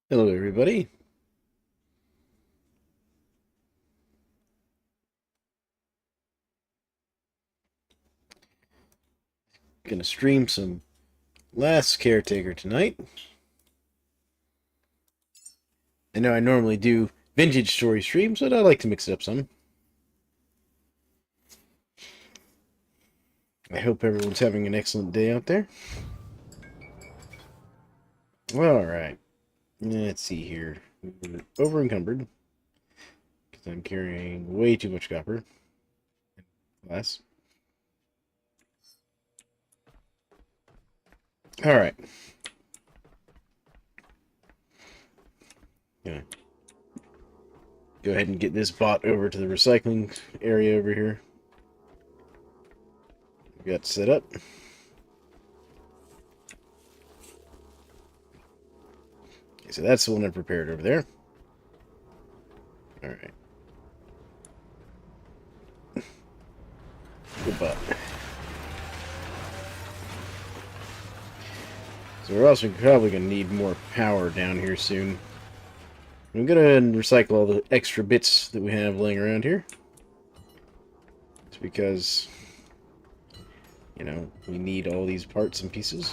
Hello, everybody. Gonna stream some Last Caretaker tonight. I know I normally do vintage story streams, but I like to mix it up some. I hope everyone's having an excellent day out there. Alright, let's see here. Over encumbered, because I'm carrying way too much copper. Glass. Alright. Gonna go ahead and get this bot over to the recycling area over here. We got set up. Okay, so that's the one I prepared over there. Alright. Good bot. So we're also probably going to need more power down here soon. I'm going to go ahead and recycle all the extra bits that we have laying around here. It's because, you know, we need all these parts and pieces.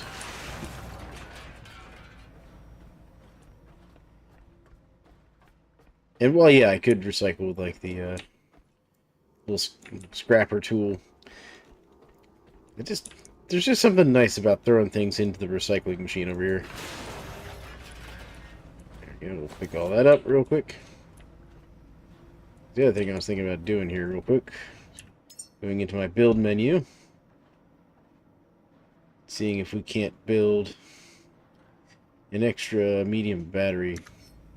And, well, yeah, I could recycle, like, the little scrapper tool. There's just something nice about throwing things into the recycling machine over here. There we go, we'll pick all that up real quick. The other thing I was thinking about doing here real quick, going into my build menu, seeing if we can't build an extra medium battery.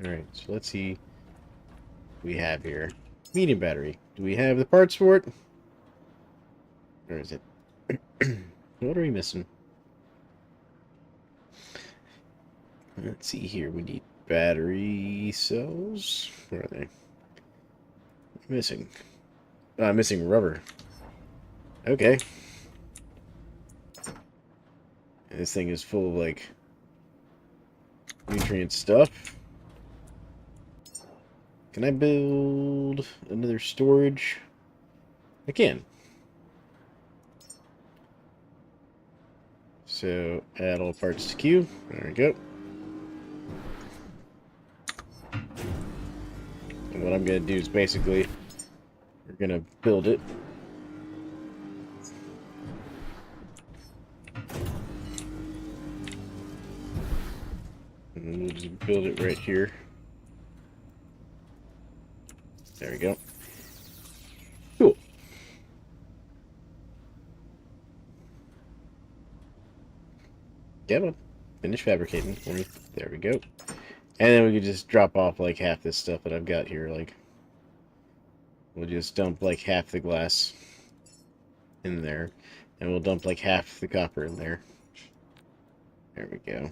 Alright, so let's see what we have here. Medium battery. Do we have the parts for it? Where is it? What are we missing? Let's see here. We need battery cells. Where are they? Missing. Missing rubber. Okay. And this thing is full of, like, nutrient stuff. Can I build another storage? I can. So, add all parts to queue. There we go. And what I'm going to do is basically, we're going to build it. And we'll just build it right here. There we go. Cool. Come on. Finish fabricating for me. There we go. And then we can just drop off like half this stuff that I've got here. Like, we'll just dump like half the glass in there. And we'll dump like half the copper in there. There we go.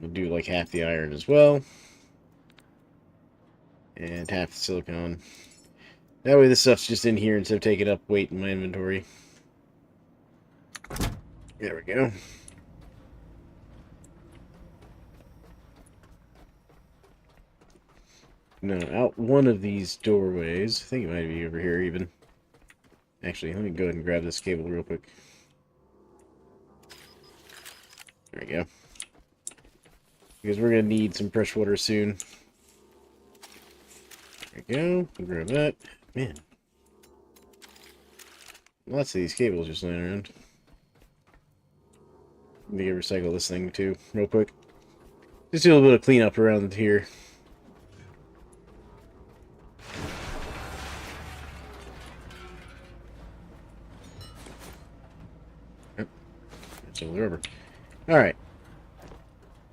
We'll do like half the iron as well. And half the silicon. That way this stuff's just in here instead of taking up weight in my inventory. There we go. Now, out one of these doorways, I think it might be over here even. Actually, let me go ahead and grab this cable real quick. There we go. Because we're going to need some fresh water soon. There we go. We'll grab that. Man. Lots of these cables just laying around. Let me recycle this thing too, real quick. Just do a little bit of cleanup around here. Yep. That's all the rubber. Alright.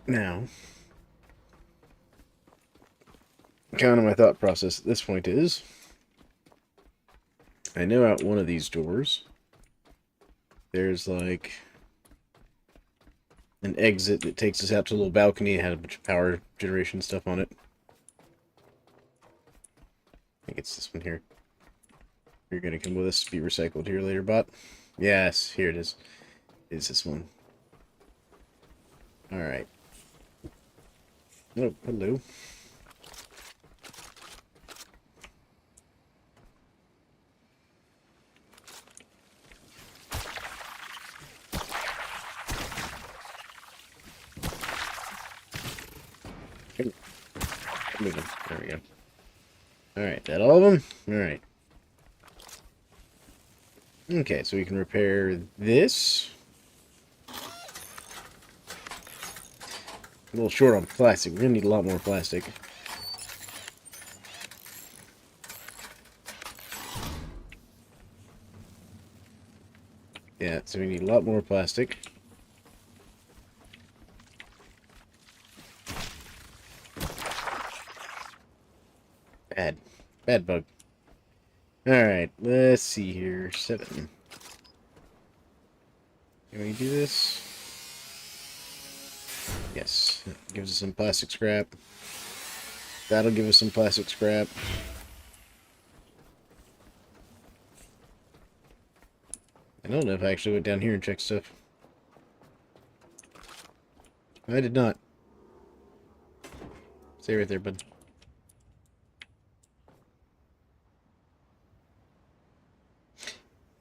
Now, kind of my thought process at this point is, I know out one of these doors, there's like an exit that takes us out to a little balcony. It had a bunch of power generation stuff on it. I think it's this one here. You're gonna come with us, be recycled here later, bot. Yes, here it is. It's this one. Alright. Oh, hello. Moving. There we go. Alright, that all of them? Alright. Okay, so we can repair this. A little short on plastic. We're gonna need a lot more plastic. Yeah, so we need a lot more plastic. Bad. Bad bug. Alright, let's see here. 7. Can we do this? Yes. That gives us some plastic scrap. That'll give us some plastic scrap. I don't know if I actually went down here and checked stuff. I did not. Stay right there, bud.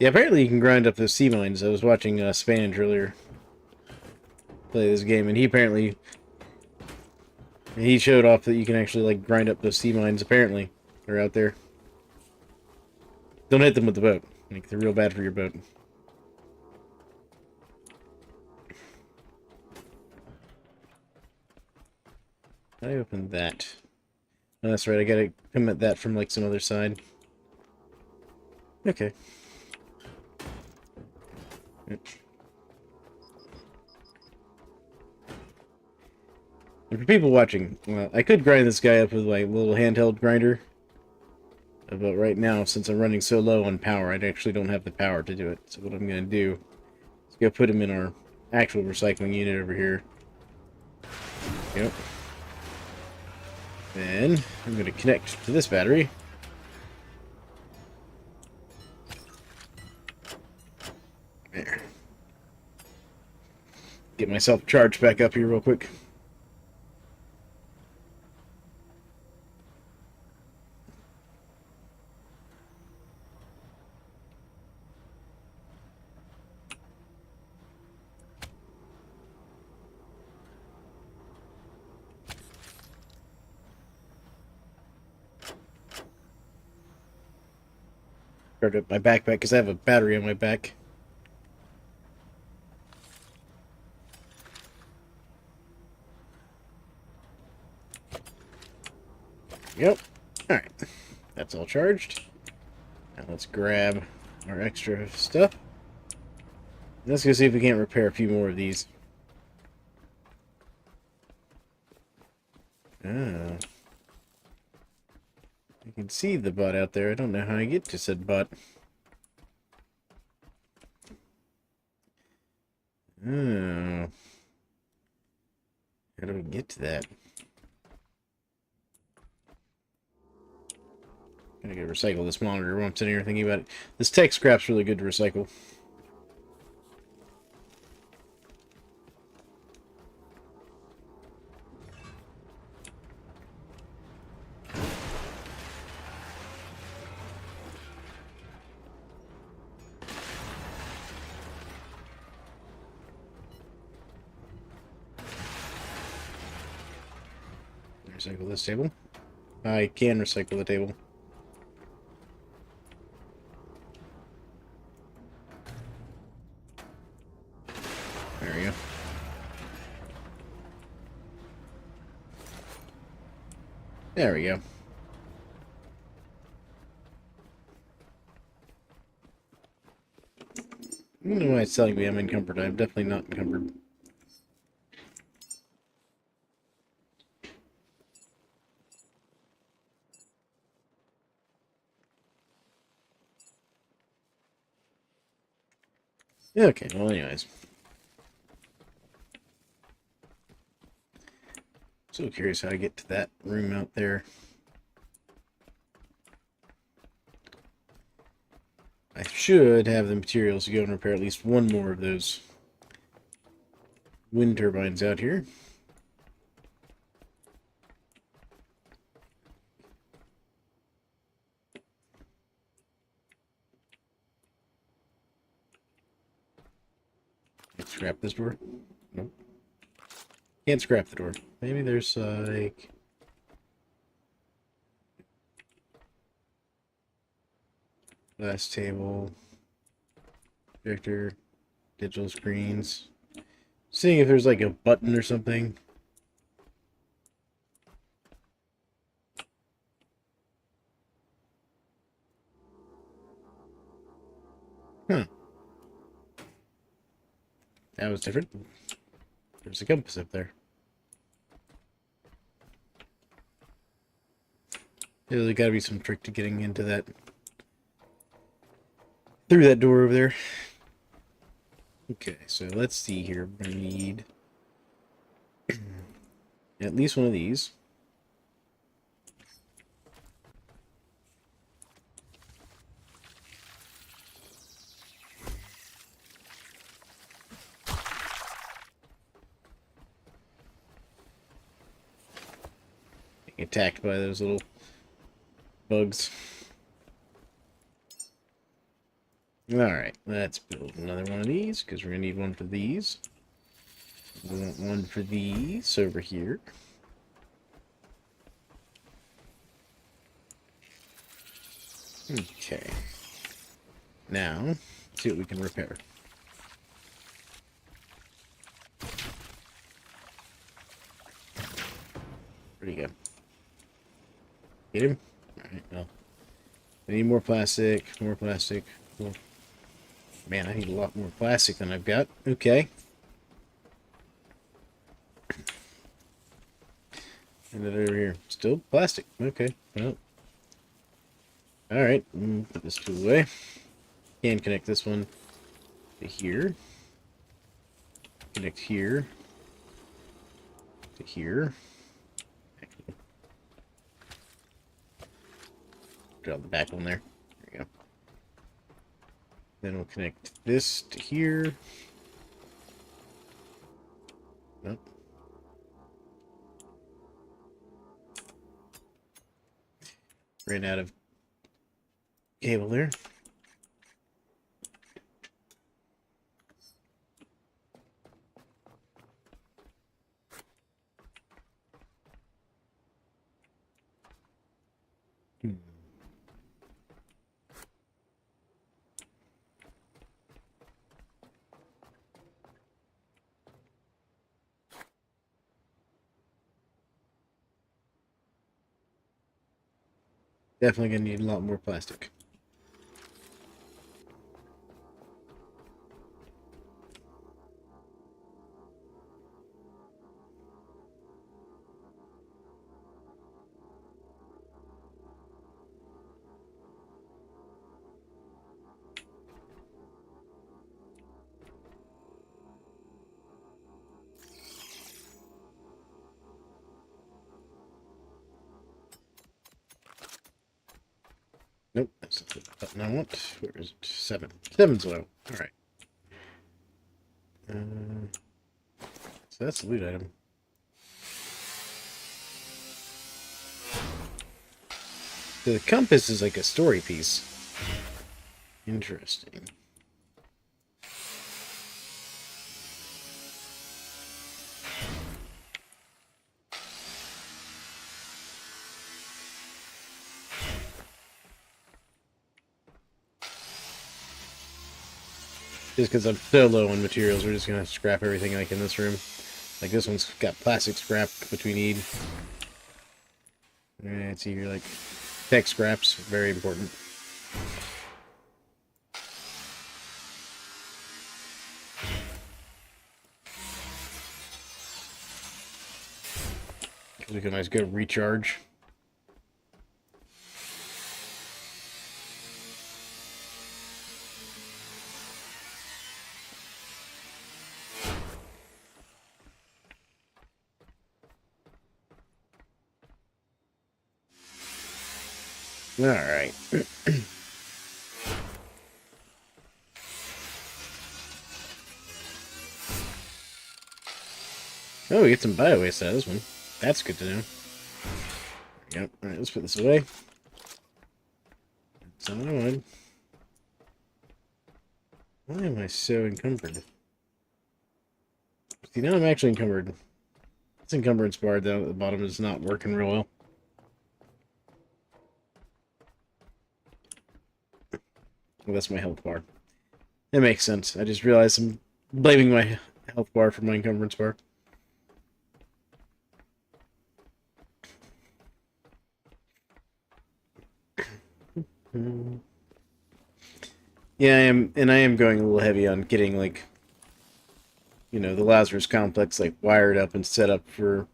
Yeah, apparently you can grind up those sea mines. I was watching Spange earlier play this game, and he showed off that you can actually like grind up those sea mines. Apparently, they're out there. Don't hit them with the boat. Like, they're real bad for your boat. How do I open that? Oh, that's right. I gotta come at that from like some other side. Okay. And for people watching, well, I could grind this guy up with like a little handheld grinder. But right now, since I'm running so low on power, I actually don't have the power to do it. So what I'm going to do is go put him in our actual recycling unit over here. Yep. Then I'm going to connect to this battery. There. Get myself charged back up here real quick. Charge up my backpack because I have a battery on my back. Yep. Alright. That's all charged. Now let's grab our extra stuff. Let's go see if we can't repair a few more of these. Ah. I can see the butt out there. I don't know how I get to said butt. Oh. How do we get to that? I'm gonna go recycle this monitor while I'm sitting here thinking about it. This tech scrap's really good to recycle. Recycle this table. I can recycle the table. There we go. There we go. I don't know why it's telling me I'm encumbered. I'm definitely not encumbered. Okay, well anyways. So curious how to get to that room out there. I should have the materials to go and repair at least one more of those wind turbines out here. Scrap this door? Nope. Can't scrap the door. Maybe there's, like... glass table. Projector. Digital screens. Seeing if there's, like, a button or something. Huh. That was different. There's a compass up there. There's gotta be some trick to getting into that. Through that door over there. Okay, so let's see here. We're gonna need at least one of these. Getting attacked by those little bugs. Alright, let's build another one of these, because we're going to need one for these. We want one for these over here. Okay. Now, let's see what we can repair. Where'd he go? Get him? Alright, well. I need more plastic, more plastic. More. Man, I need a lot more plastic than I've got. Okay. And then over here. Still plastic. Okay. Well. Alright. Put this tool away. Can connect this one to here. Connect here. To here. Drop the back one there. There we go. Then we'll connect this to here. Nope. Ran out of cable there. Definitely gonna need a lot more plastic. Nope, that's not the button I want. Where is it? 7. 7's low. Alright. So that's the loot item. So the compass is like a story piece. Interesting. Just because I'm so low on materials, we're just going to scrap everything like in this room. Like this one's got plastic scrap, which we need. Let's see here, like tech scraps, very important. We can always go recharge. All right. Oh, we get some bio waste out of this one. That's good to know. There we go. All right, let's put this away. That's all I wanted. Why am I so encumbered? See, now I'm actually encumbered. This encumbrance bar down at the bottom is not working real well. Well, that's my health bar. That makes sense. I just realized I'm blaming my health bar for my encumbrance bar. Yeah, I am going a little heavy on getting, like, you know, the Lazarus complex, like, wired up and set up for,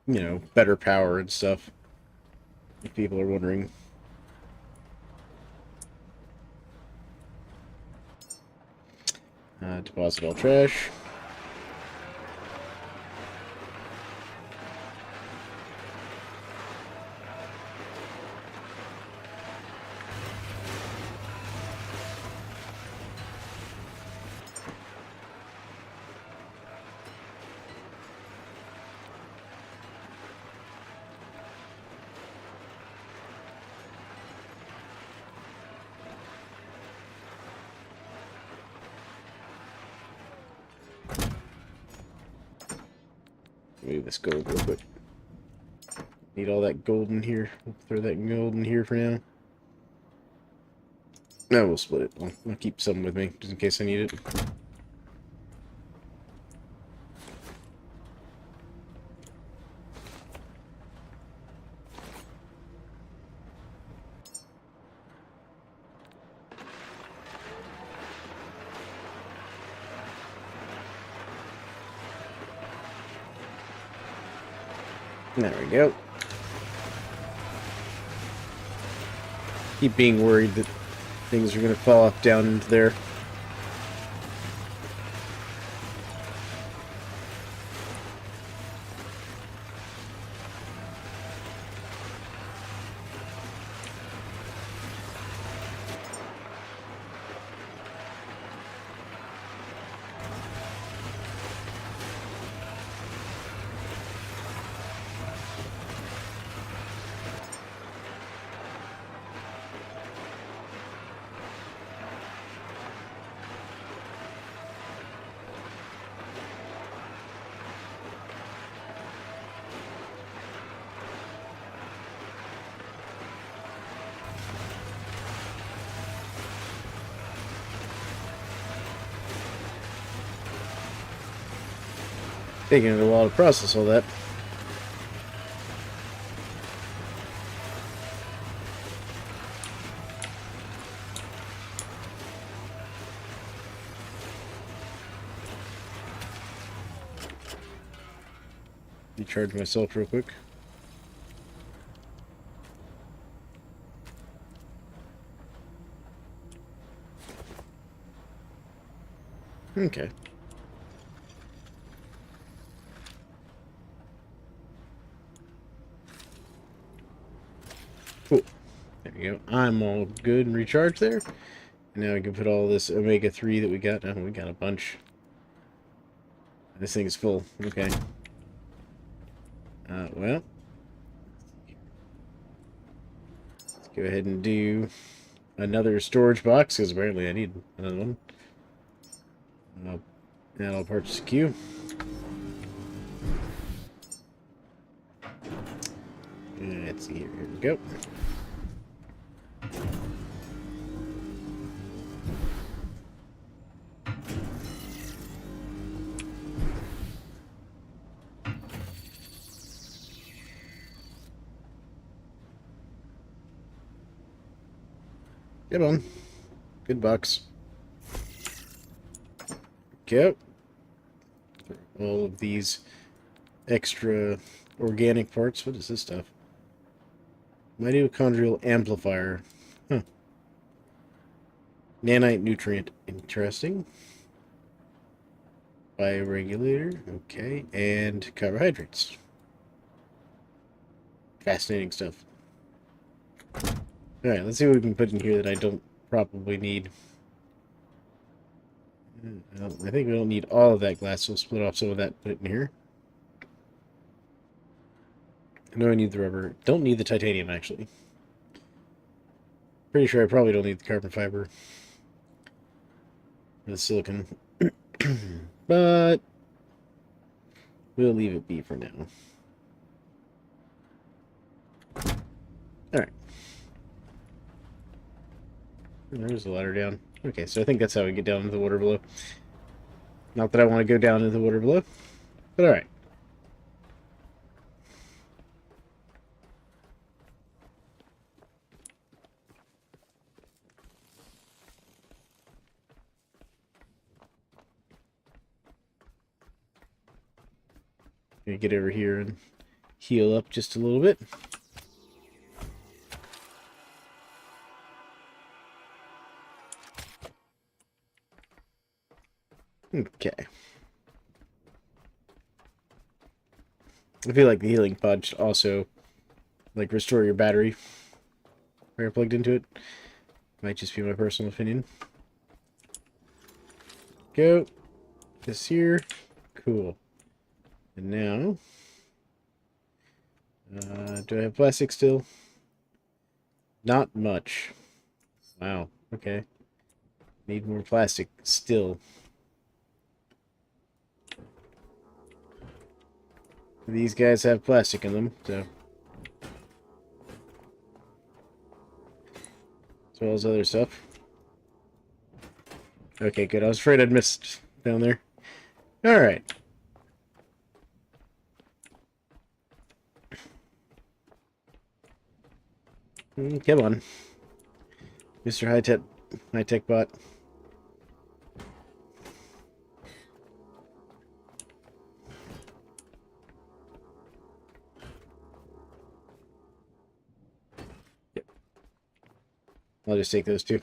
you know, better power and stuff. If people are wondering. Deposit all trash. Move this gold real quick. Need all that gold in here. Throw that gold in here for now. No, we'll split it. I'll keep some with me, just in case I need it. There we go. Keep being worried that things are going to fall off down into there. Taking a while to process all that. Recharge myself real quick. Okay. Cool. There we go. I'm all good and recharged there. And now I can put all this omega-3 that we got. Oh, we got a bunch. This thing is full. Okay. Well. Let's go ahead and do another storage box, because apparently I need another one. And I'll purchase a queue. Let's see here. Here we go. Come on. Good box. Go. All of these extra organic parts. What is this stuff? Mitochondrial amplifier. Huh. Nanite nutrient. Interesting. Bioregulator. Okay. And carbohydrates. Fascinating stuff. Alright, let's see what we can put in here that I don't probably need. I think we don't need all of that glass, so we'll split off some of that, put it in here. I know I need the rubber. Don't need the titanium, actually. Pretty sure I probably don't need the carbon fiber. Or the silicon. But we'll leave it be for now. Alright. There's the ladder down. Okay, so I think that's how we get down into the water below. Not that I want to go down into the water below, but alright. Gonna get over here and heal up just a little bit. Okay. I feel like the healing pod should also, like, restore your battery when you're plugged into it. Might just be my personal opinion. Go. This here. Cool. And now... do I have plastic still? Not much. Wow. Okay. Need more plastic still. These guys have plastic in them, so... as well as other stuff. Okay, good. I was afraid I'd missed down there. Alright. Come on. Mr. High-Tech Bot. Yep. I'll just take those two.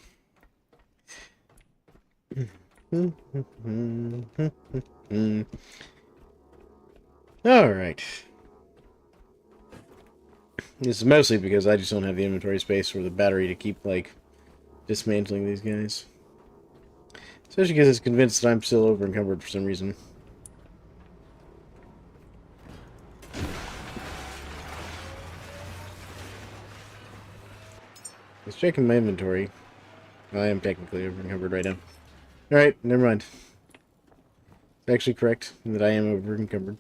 Alright. This is mostly because I just don't have the inventory space or the battery to keep, like, dismantling these guys. Especially because it's convinced that I'm still over-encumbered for some reason. Let's check in my inventory. I am technically over-encumbered right now. Alright, never mind. It's actually correct that I am over-encumbered.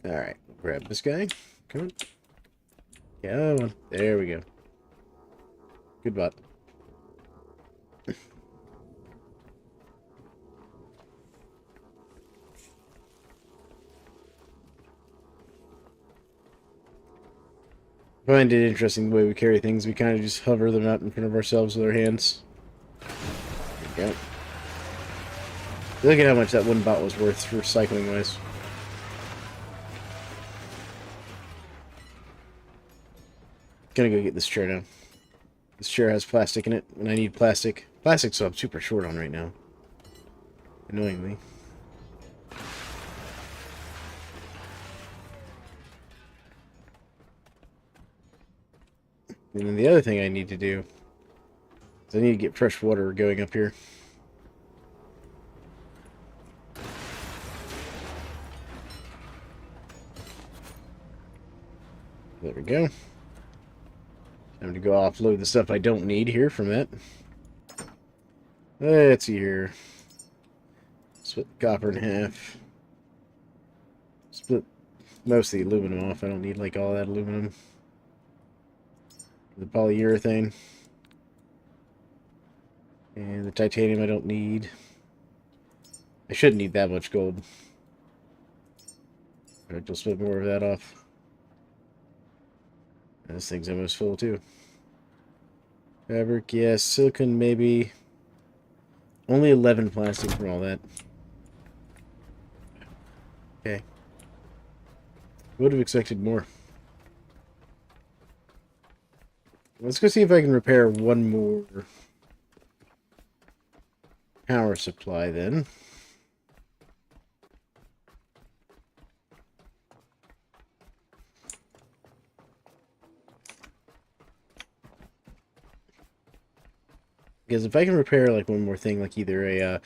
Alright, grab this guy. Come on. Come on. There we go. Good bot. I find it interesting the way we carry things. We kind of just hover them out in front of ourselves with our hands. There we go. Look at how much that one bot was worth for recycling-wise. Gonna go get this chair now. This chair has plastic in it, and I need plastic. Plastic, so I'm super short on right now. Annoyingly. And then the other thing I need to do is I need to get fresh water going up here. There we go. Time to go offload the stuff I don't need here from that. Let's see here. Split the copper in half. Split most of the aluminum off. I don't need, like, all that aluminum. The polyurethane. And the titanium I don't need. I shouldn't need that much gold. I'll just split more of that off. And this thing's almost full too. Fabric, yes. Silicon, maybe. Only 11 plastic from all that. Okay. Would have expected more. Let's go see if I can repair one more power supply then. Because if I can repair, like, one more thing, like either a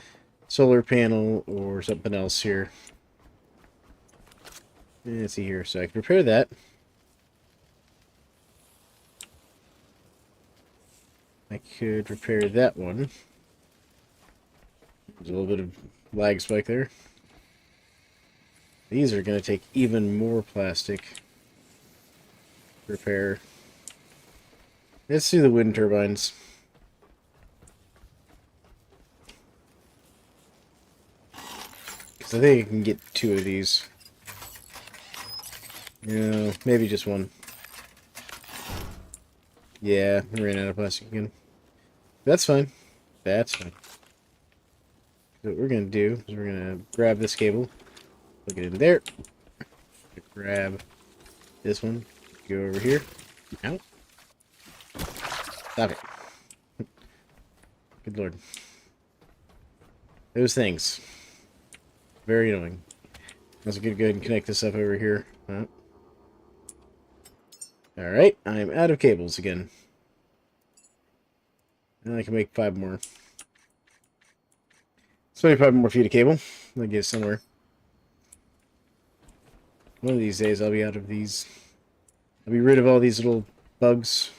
solar panel or something else here. Let's see here. So I can repair that. I could repair that one. There's a little bit of lag spike there. These are going to take even more plastic to repair. Let's do the wind turbines. Because I think I can get 2 of these. No, maybe just 1. Yeah, I ran out of plastic again. That's fine. That's fine. So what we're going to do is we're going to grab this cable, plug it in there, grab this one, go over here. Out. Stop it. Good lord. Those things. Very annoying. Let's go ahead and connect this up over here. Alright, I'm out of cables again. And I can make 5 more. 25 more feet of cable. I'll get somewhere. One of these days I'll be out of these. I'll be rid of all these little bugs.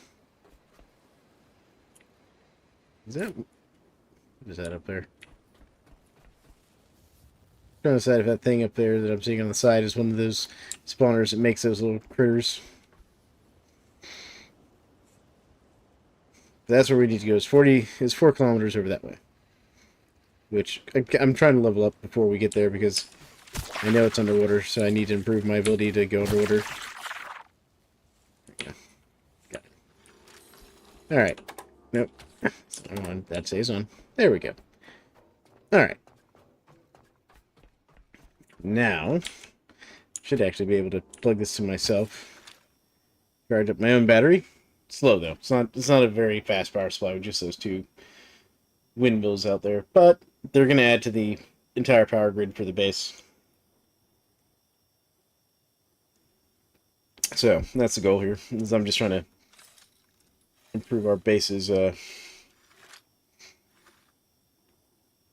What is that up there? I'm trying to decide if that thing up there that I'm seeing on the side is one of those spawners that makes those little critters. That's where we need to go. It's 4 kilometers over that way. Which I'm trying to level up before we get there because I know it's underwater, so I need to improve my ability to go underwater. There we go. Got it. Alright. Nope. That stays on. There we go. Alright. Now, should actually be able to plug this to myself. Charge up my own battery. Slow though. It's not a very fast power supply with just those 2 windmills out there, but they're going to add to the entire power grid for the base. So that's the goal here. Is I'm just trying to improve our base's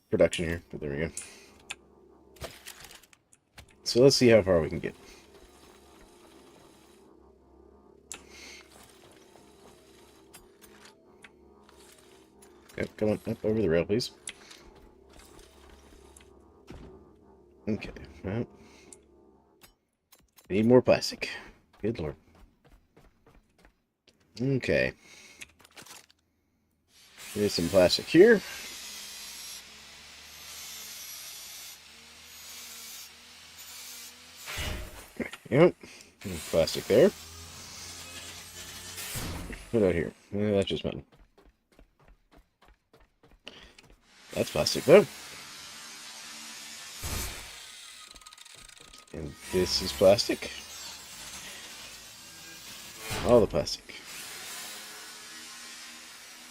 production here. But there we go. So let's see how far we can get. Okay, come on up over the rail, please. Okay, well, need more plastic. Good lord. Okay. There's some plastic here. Yep. Plastic there. What out here? That's just metal. That's plastic though. And this is plastic. All the plastic.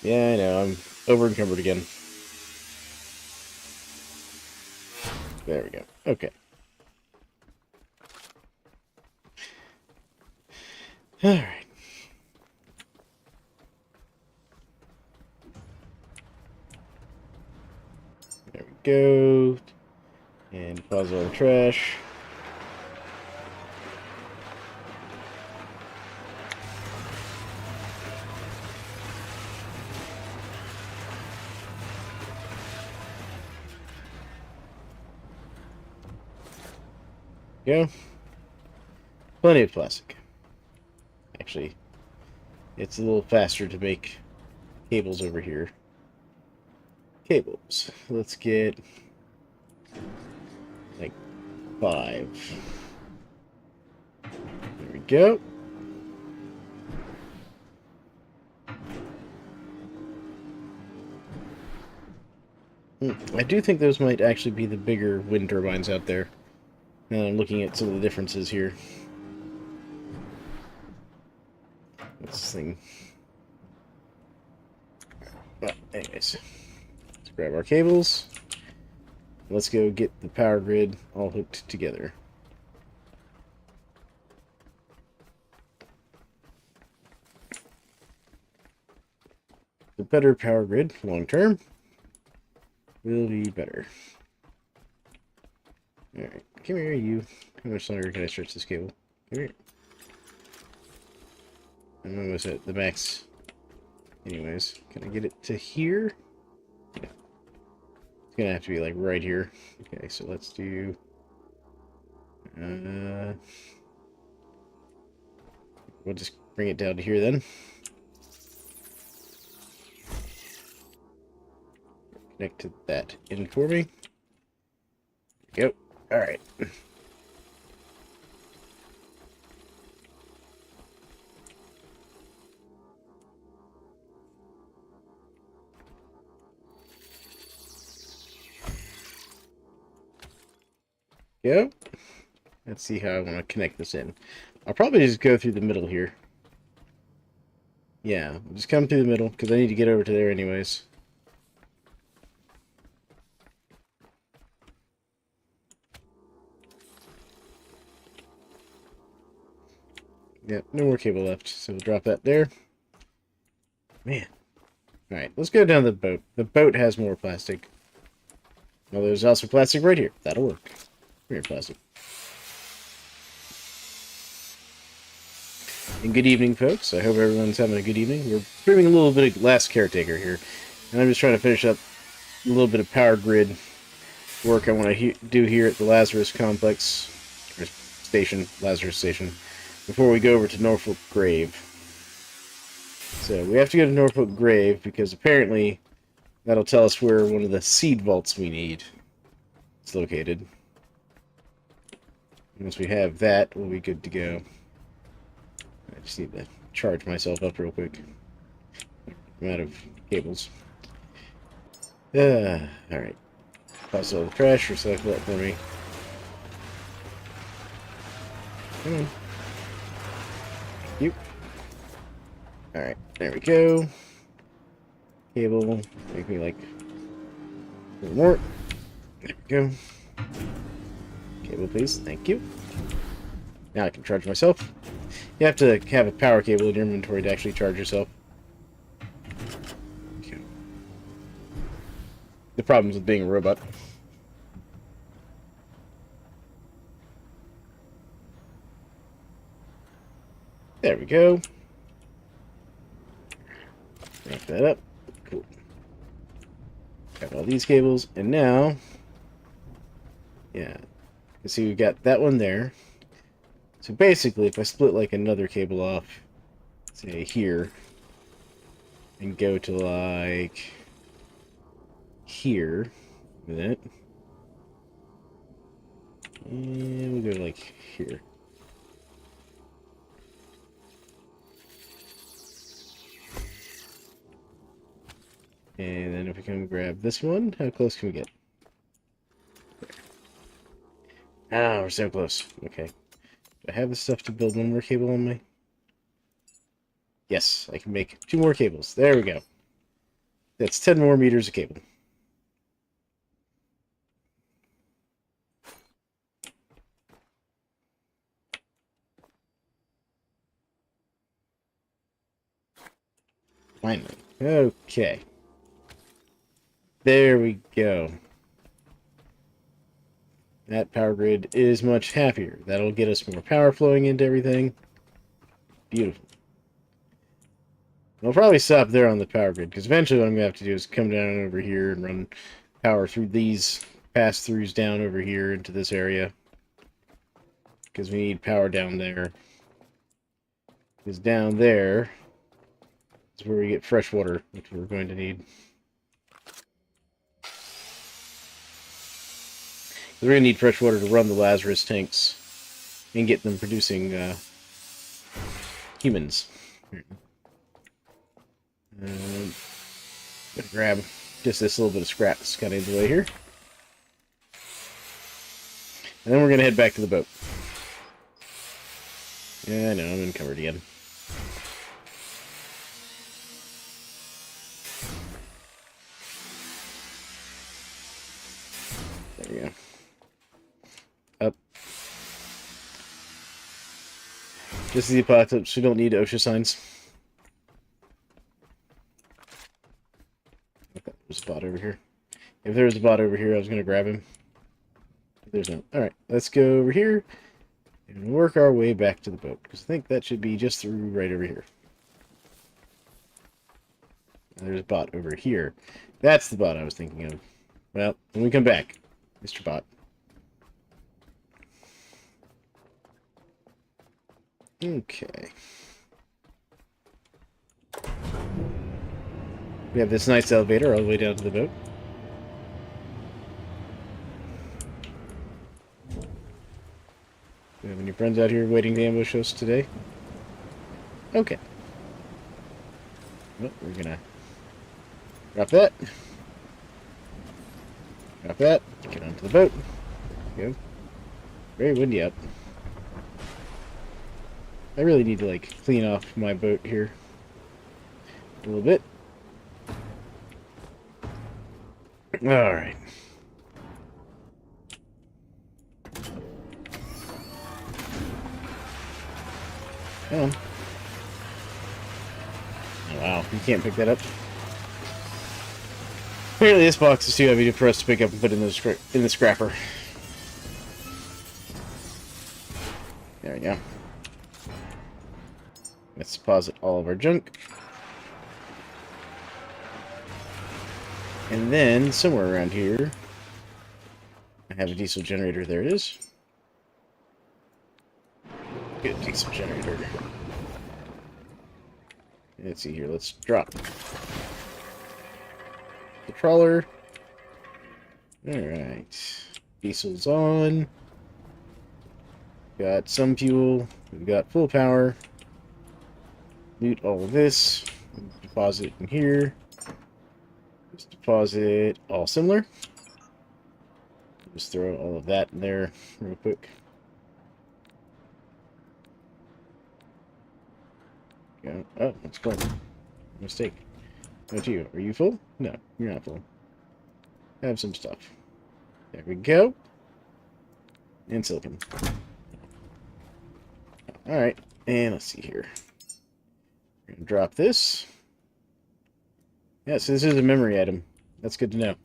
Yeah, I know, I'm over encumbered again. There we go. Okay. Alright. There we go. And deposit all the trash. Go. Plenty of plastic. Actually, it's a little faster to make cables over here. Cables. Let's get like 5. There we go. I do think those might actually be the bigger wind turbines out there. Now I'm looking at some of the differences here. What's this thing? Well, anyways. Let's grab our cables. Let's go get the power grid all hooked together. The better power grid, long term, will be better. Alright, come here, you. How much longer can I stretch this cable? Come here. I'm almost at the max Anyways, can I get it to here? Yeah. It's gonna have to be like right here. Okay, so let's do... we'll just bring it down to here then. Connect to that in for me. Go. Alright. Go. Let's see how I want to connect this in. I'll probably just go through the middle here. Yeah, I'll just come through the middle, because I need to get over to there anyways. Yep, no more cable left, so we'll drop that there. Man. Alright, let's go down the boat. The boat has more plastic. Well, there's also plastic right here. That'll work. Come here, plastic. And good evening, folks. I hope everyone's having a good evening. We're streaming a little bit of Last Caretaker here. And I'm just trying to finish up a little bit of power grid work I want to do here at the Lazarus complex. Or station. Lazarus station. Before we go over to Norfolk Grave. So, we have to go to Norfolk Grave because apparently that'll tell us where one of the seed vaults we need is located. Once we have that, we'll be good to go. I just need to charge myself up real quick. I'm out of cables. Alright. Toss all the trash, recycle that for me. Come on. Thank you. Alright, there we go. Cable, make me like a little more. There we go. Cable, please. Thank you. Now I can charge myself. You have to have a power cable in your inventory to actually charge yourself. Okay. The problems with being a robot. There we go. Wrap that up. Cool. Got all these cables, and now, yeah, you see we've got that one there. So basically, if I split like another cable off, say here, and go to like here, a minute, and we'll go to like here. And then if we come grab this one, how close can we get? Ah, we're so close. Okay. Do I have the stuff to build one more cable on me? Yes, I can make 2 more cables. There we go. That's 10 more meters of cable. Finally. Okay. There we go. That power grid is much happier. That'll get us more power flowing into everything. Beautiful. I'll probably stop there on the power grid, because eventually what I'm going to have to do is come down over here and run power through these pass-throughs down over here into this area. Because we need power down there. Because down there is where we get fresh water, which we're going to need. We're going to need fresh water to run the Lazarus tanks and get them producing humans. Gonna grab just this little bit of scrap that's kind of in the way here. And then we're going to head back to the boat. Yeah, I know, I'm encumbered again. There we go. Up. This is the apocalypse. We don't need OSHA signs. Okay, there's a bot over here. If there was a bot over here, I was going to grab him. There's no. Alright, let's go over here and work our way back to the boat, because I think that should be just through right over here. There's a bot over here. That's the bot I was thinking of. Well, when we come back, Mr. Bot. Okay. We have this nice elevator all the way down to the boat. Do we have any friends out here waiting to ambush us today? Okay. Well, we're gonna drop that. Drop that. Get onto the boat. There we go. Very windy out. I really need to, like, clean off my boat here a little bit. Alright. Come on. Oh, wow, you can't pick that up. Apparently this box is too heavy for us to pick up and put in the scrapper. There we go. Let's deposit all of our junk. And then, somewhere around here, I have a diesel generator. There it is. Good diesel generator. Let's see here. Let's drop the trawler. Alright. Diesel's on. Got some fuel. We've got full power. Loot all of this. Deposit it in here. Just deposit all similar. Just throw all of that in there real quick. Go. Oh, that's cool. Mistake. Not you. Are you full? No, you're not full. Have some stuff. There we go. And silicon. Alright, and let's see here. We're gonna drop this. Yeah, so this is a memory item. That's good to know.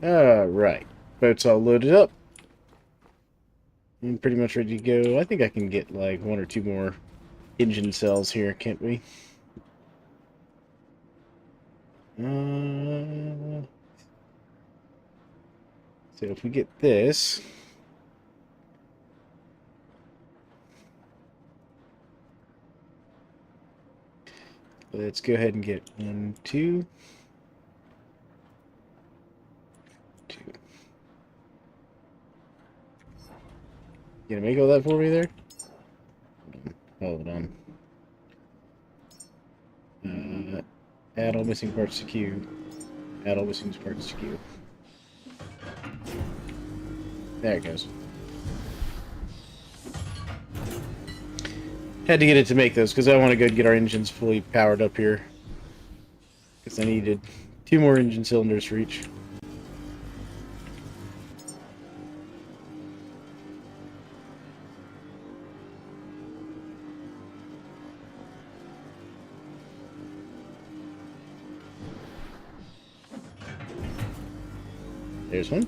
Alright. Boat's all loaded up. And pretty much ready to go. I think I can get like 1 or 2 more engine cells here, can't we? So if we get this... Let's go ahead and get 1, 2. 2. You gonna make all that for me there? Hold on. Add all missing parts to queue. Add all missing parts to queue. There it goes. Had to get it to make those, because I want to go get our engines fully powered up here. Because I needed 2 more engine cylinders for each. There's one.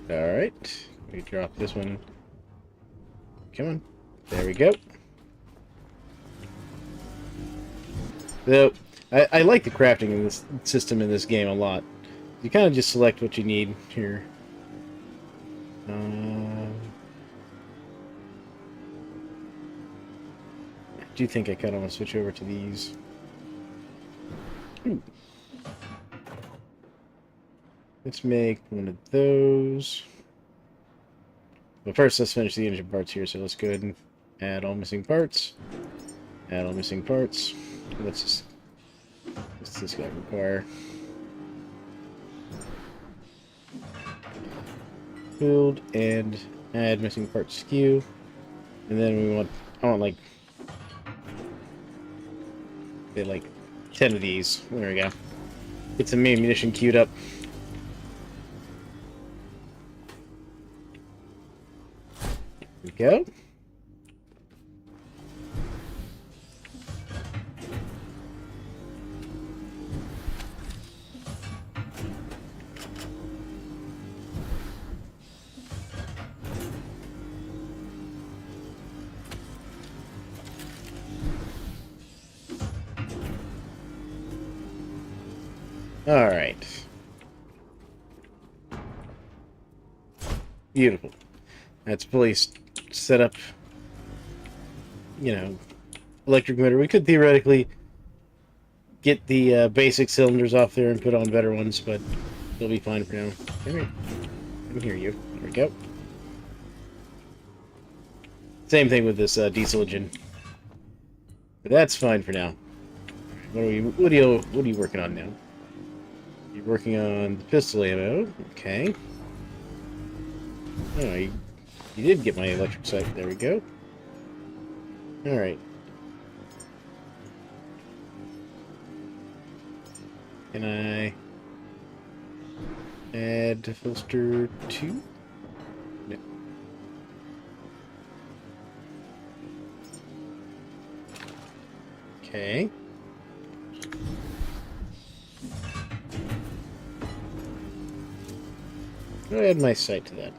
Alright. We drop this one. Come on. There we go. So, I like the crafting in this system in this game a lot. You kind of just select what you need here. I do think I kind of want to switch over to these. Ooh. Let's make one of those. But first, let's finish the engine parts here. So let's go ahead and add all missing parts. Add all missing parts. What's this guy require? Build and add missing parts SKU. And then I want like 10 of these. There we go. Get some ammunition queued up. There we go. Alright. Beautiful. That's fully set up, you know, electric motor. We could theoretically get the basic cylinders off there and put on better ones, but it'll be fine for now. Come here. I can hear you. There we go. Same thing with this diesel engine. But that's fine for now. What are you working on now? You're working on the pistol ammo. Okay. Oh, you did get my electric sight. There we go. Alright. Can I add holster 2? No. Okay. I'll add my sight to that.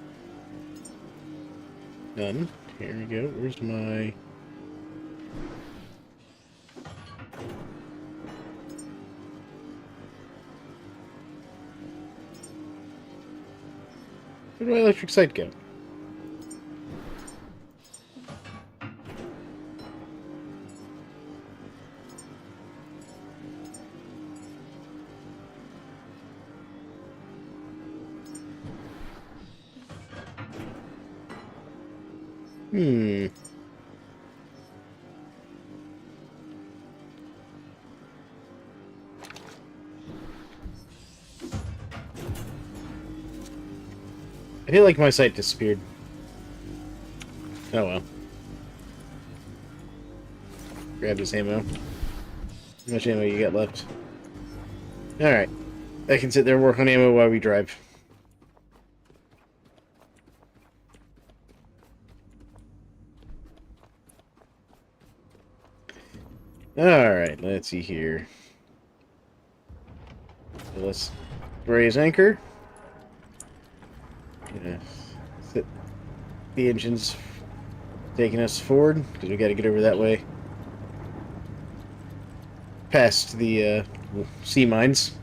Done. Here we go. Where's my... Where'd my electric sight go? Hmm. I feel like my sight disappeared. Oh well. Grab this ammo. How much ammo you got left? Alright. I can sit there and work on ammo while we drive. Alright, let's see here. So let's raise anchor. Yeah. Sit. The engine's taking us forward, because we gotta get over that way. Past the sea mines.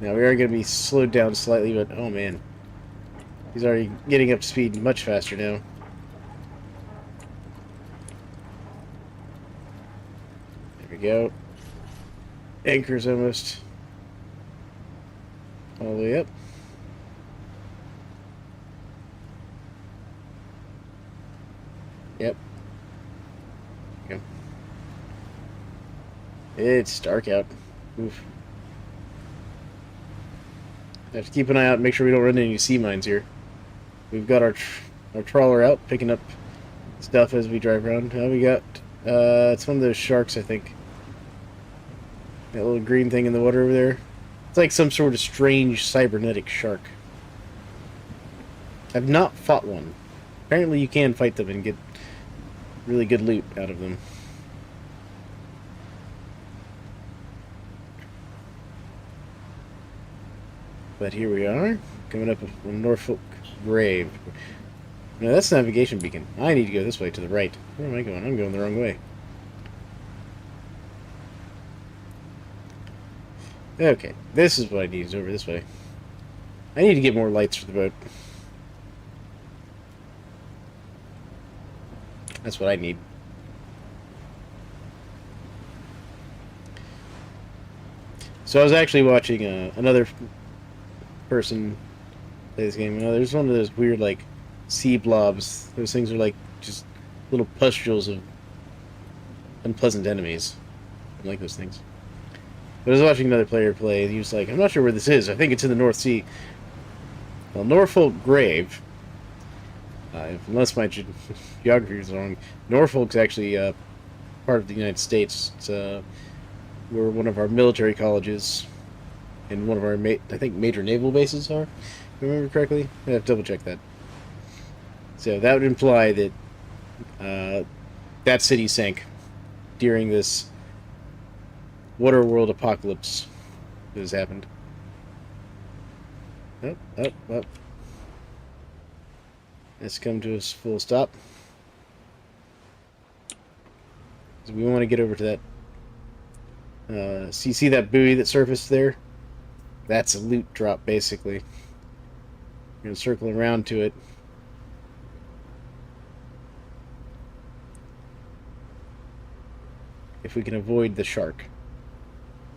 Now we are going to be slowed down slightly, but oh man. He's already getting up to speed much faster now. There we go. Anchor's almost all the way up. Yep. Go. It's dark out. Oof. Have to keep an eye out and make sure we don't run into any sea mines here. We've got our trawler out, picking up stuff as we drive around. We got, it's one of those sharks, I think. That little green thing in the water over there. It's like some sort of strange cybernetic shark. I've not fought one. Apparently you can fight them and get really good loot out of them. But here we are, coming up on Norfolk Grave. No, that's the navigation beacon. I need to go this way to the right. Where am I going? I'm going the wrong way. Okay, this is what I need, is over this way. I need to get more lights for the boat. That's what I need. So I was actually watching another person play this game. You know, there's one of those weird, like, sea blobs. Those things are like just little pustules of unpleasant enemies. I like those things. But I was watching another player play, and he was like, I'm not sure where this is. I think it's in the North Sea. Well, Norfolk Grave, unless my geography is wrong, Norfolk's actually part of the United States. It's where one of our military colleges and one of our, I think, major naval bases are, if I remember correctly. I have to double check that. So that would imply that that city sank during this Waterworld apocalypse that has happened. Up. Let's come to a full stop. So we want to get over to that So you see that buoy that surfaced there? That's a loot drop, basically. We're going to circle around to it. If we can avoid the shark.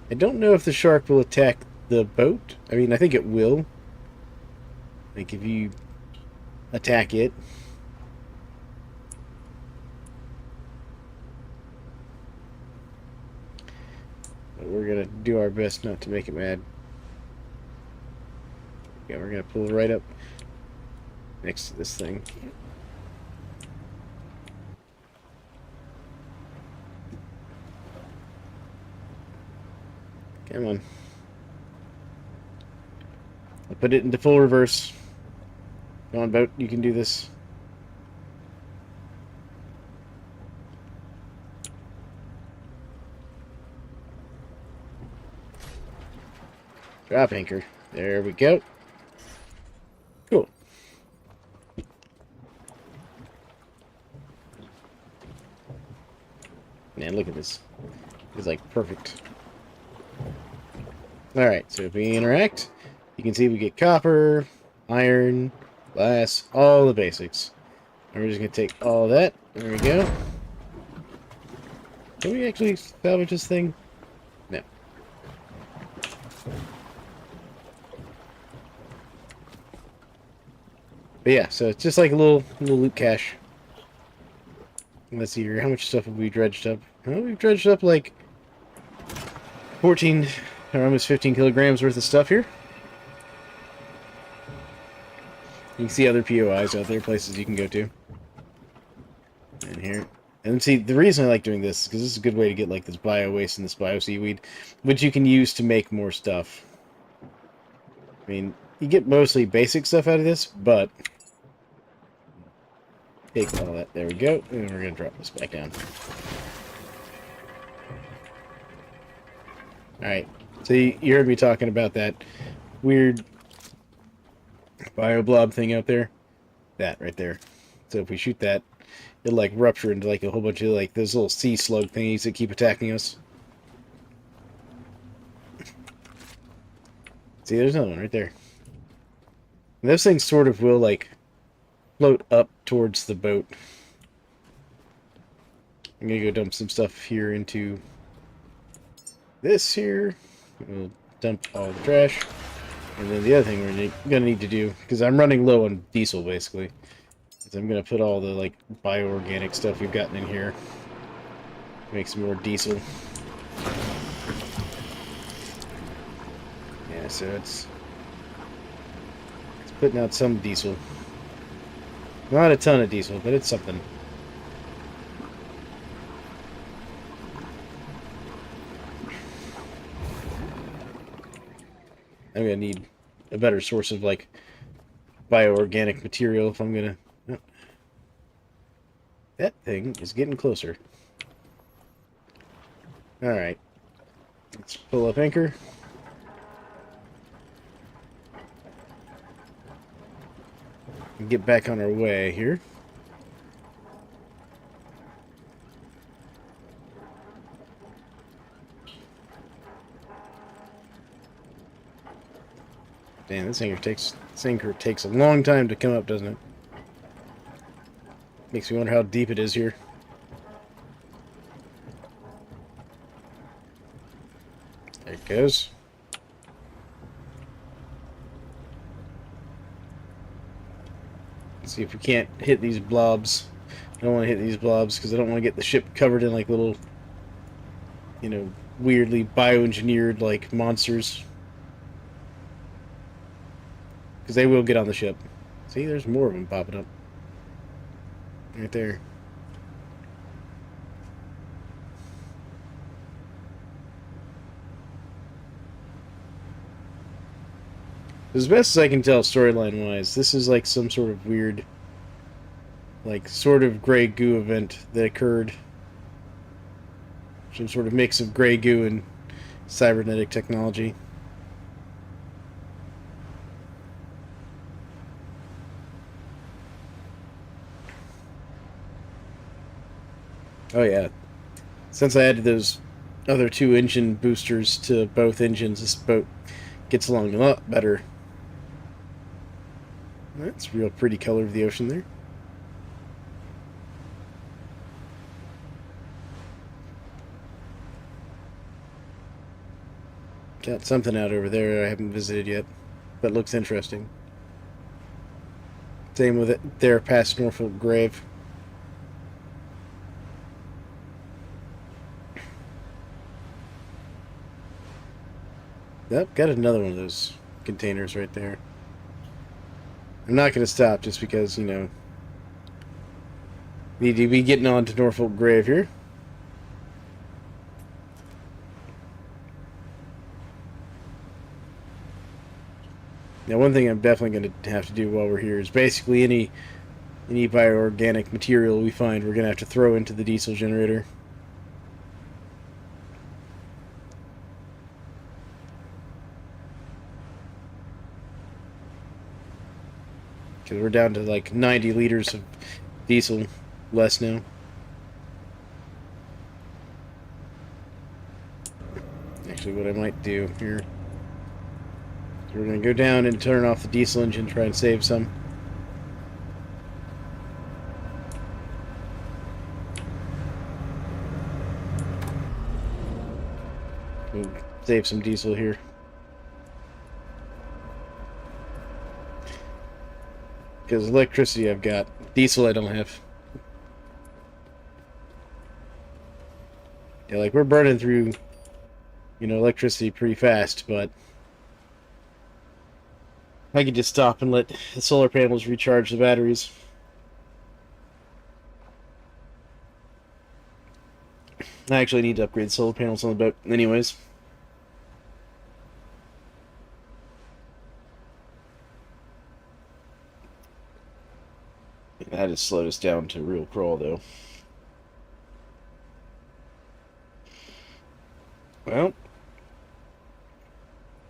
I don't know if the shark will attack the boat. I mean, I think it will. Like, if you attack it. But we're going to do our best not to make it mad. Yeah, we're going to pull right up next to this thing. Come on. I'll put it into full reverse. Come on, boat. You can do this. Drop anchor. There we go. Cool. Man, look at this. It's like perfect. Alright, so if we interact, you can see we get copper, iron, glass, all the basics. And we're just going to take all that. There we go. Can we actually salvage this thing? No. But yeah, so it's just like a little loot cache. Let's see here. How much stuff have we dredged up? Well, we've dredged up like 14 or almost 15 kilograms worth of stuff here. You can see other POIs out there, places you can go to. And here. And see, the reason I like doing this is because this is a good way to get like this bio waste and this bio seaweed, which you can use to make more stuff. I mean, you get mostly basic stuff out of this, but take all that. There we go. And we're going to drop this back down. Alright. So you heard me talking about that weird bio blob thing out there? That right there. So if we shoot that, it'll like rupture into like a whole bunch of like those little sea slug thingies that keep attacking us. See, there's another one right there. And those things sort of will like float up towards the boat. I'm gonna go dump some stuff here into this here. We'll dump all the trash. And then the other thing we're gonna need to do, because I'm running low on diesel basically, is I'm gonna put all the like bioorganic stuff we've gotten in here. Make some more diesel. Yeah, so it's putting out some diesel. Not a ton of diesel, but it's something. I'm gonna need a better source of like bioorganic material if I'm gonna. Oh. That thing is getting closer. Alright. Let's pull up anchor. And get back on our way here. Damn, this anchor takes a long time to come up, doesn't it? Makes me wonder how deep it is here. There it goes. Let's see if we can't hit these blobs. I don't want to hit these blobs because I don't want to get the ship covered in like little, you know, weirdly bioengineered like monsters. Because they will get on the ship. See, there's more of them popping up. Right there. As best as I can tell storyline-wise, this is like some sort of weird, like, sort of gray goo event that occurred. Some sort of mix of gray goo and cybernetic technology. Oh yeah. Since I added those other two engine boosters to both engines, this boat gets along a lot better. That's a real pretty color of the ocean there. Got something out over there I haven't visited yet, but looks interesting. Same with it there past Norfolk Grave. Yep, got another one of those containers right there. I'm not going to stop just because, you know, need to be getting on to Norfolk Grave here. Now, one thing I'm definitely going to have to do while we're here is basically any bioorganic material we find, we're going to have to throw into the diesel generator. Because we're down to like 90 liters of diesel less now. Actually, what I might do here, we're going to go down and turn off the diesel engine, try and save some. We'll save some diesel here. Because electricity I've got, diesel I don't have. Yeah, like we're burning through, you know, electricity pretty fast, but I could just stop and let the solar panels recharge the batteries. I actually need to upgrade the solar panels on the boat anyways. That has slowed us down to real crawl, though. Well,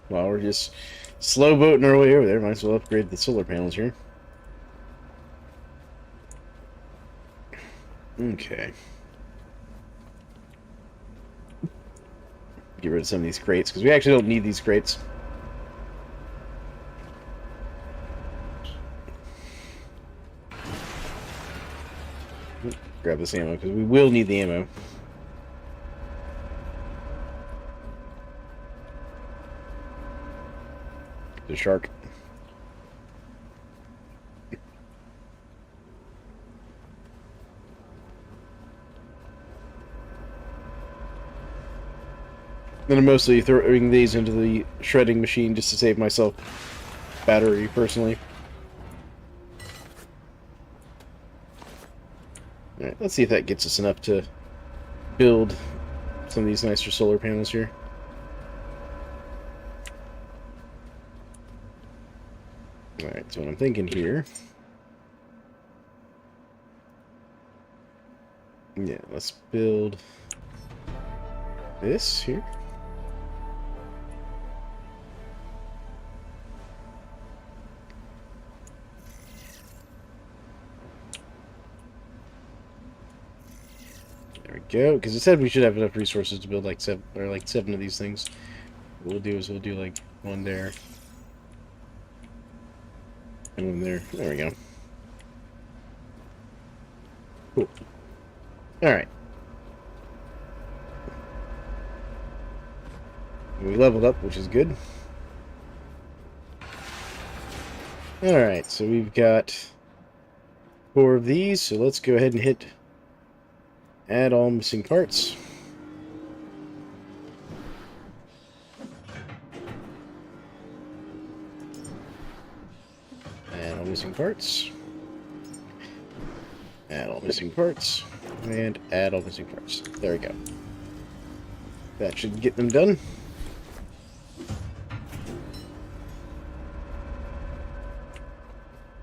while we're just slow boating our way over there, might as well upgrade the solar panels here. Okay. Get rid of some of these crates, because we actually don't need these crates. Grab this ammo, because we will need the ammo. The shark. Then I'm mostly throwing these into the shredding machine just to save myself battery, personally. Alright, let's see if that gets us enough to build some of these nicer solar panels here. Alright, so what I'm thinking here... Yeah, let's build this here. There we go, because it said we should have enough resources to build like seven of these things. What we'll do is we'll do like one there. And one there. There we go. Cool. Alright. We leveled up, which is good. Alright, so we've got 4 of these, so let's go ahead and hit add all missing parts. Add all missing parts. Add all missing parts. And add all missing parts. There we go. That should get them done.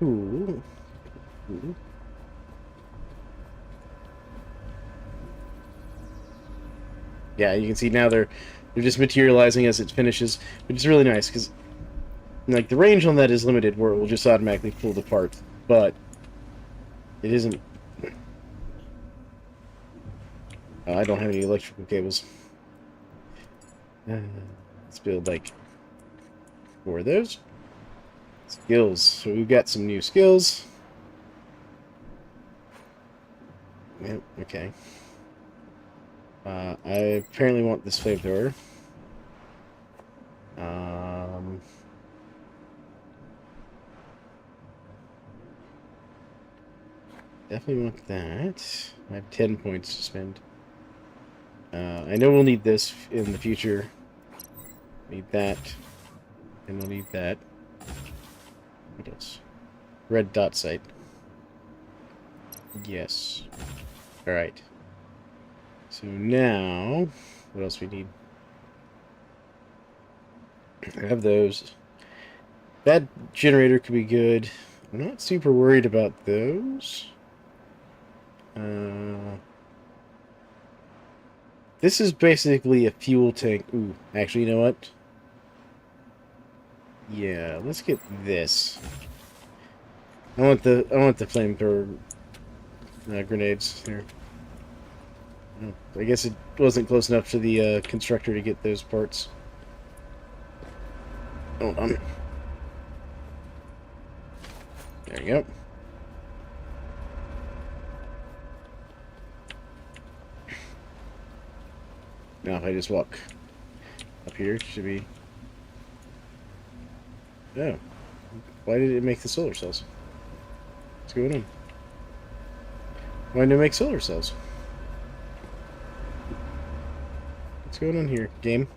Ooh. Ooh. Yeah, you can see now they're just materializing as it finishes, which is really nice because like the range on that is limited, where it will just automatically pull the part, but it isn't. I don't have any electrical cables. Let's build like 4 of those. Skills. So we've got some new skills. Yep, okay. I apparently want this flamethrower. Definitely want that. I have 10 points to spend. I know we'll need this in the future. Need that. And we'll need that. What else? Red dot sight. Yes. Alright. So now, what else we need? I have those. That generator could be good. I'm not super worried about those. This is basically a fuel tank. Ooh, actually, you know what? Yeah, let's get this. I want the flamethrower grenades here. I guess it wasn't close enough to the constructor to get those parts. Hold on. There you go. Now if I just walk up here, it should be... Oh. Why did it make the solar cells? What's going on? Why did it make solar cells? What's going on here, game?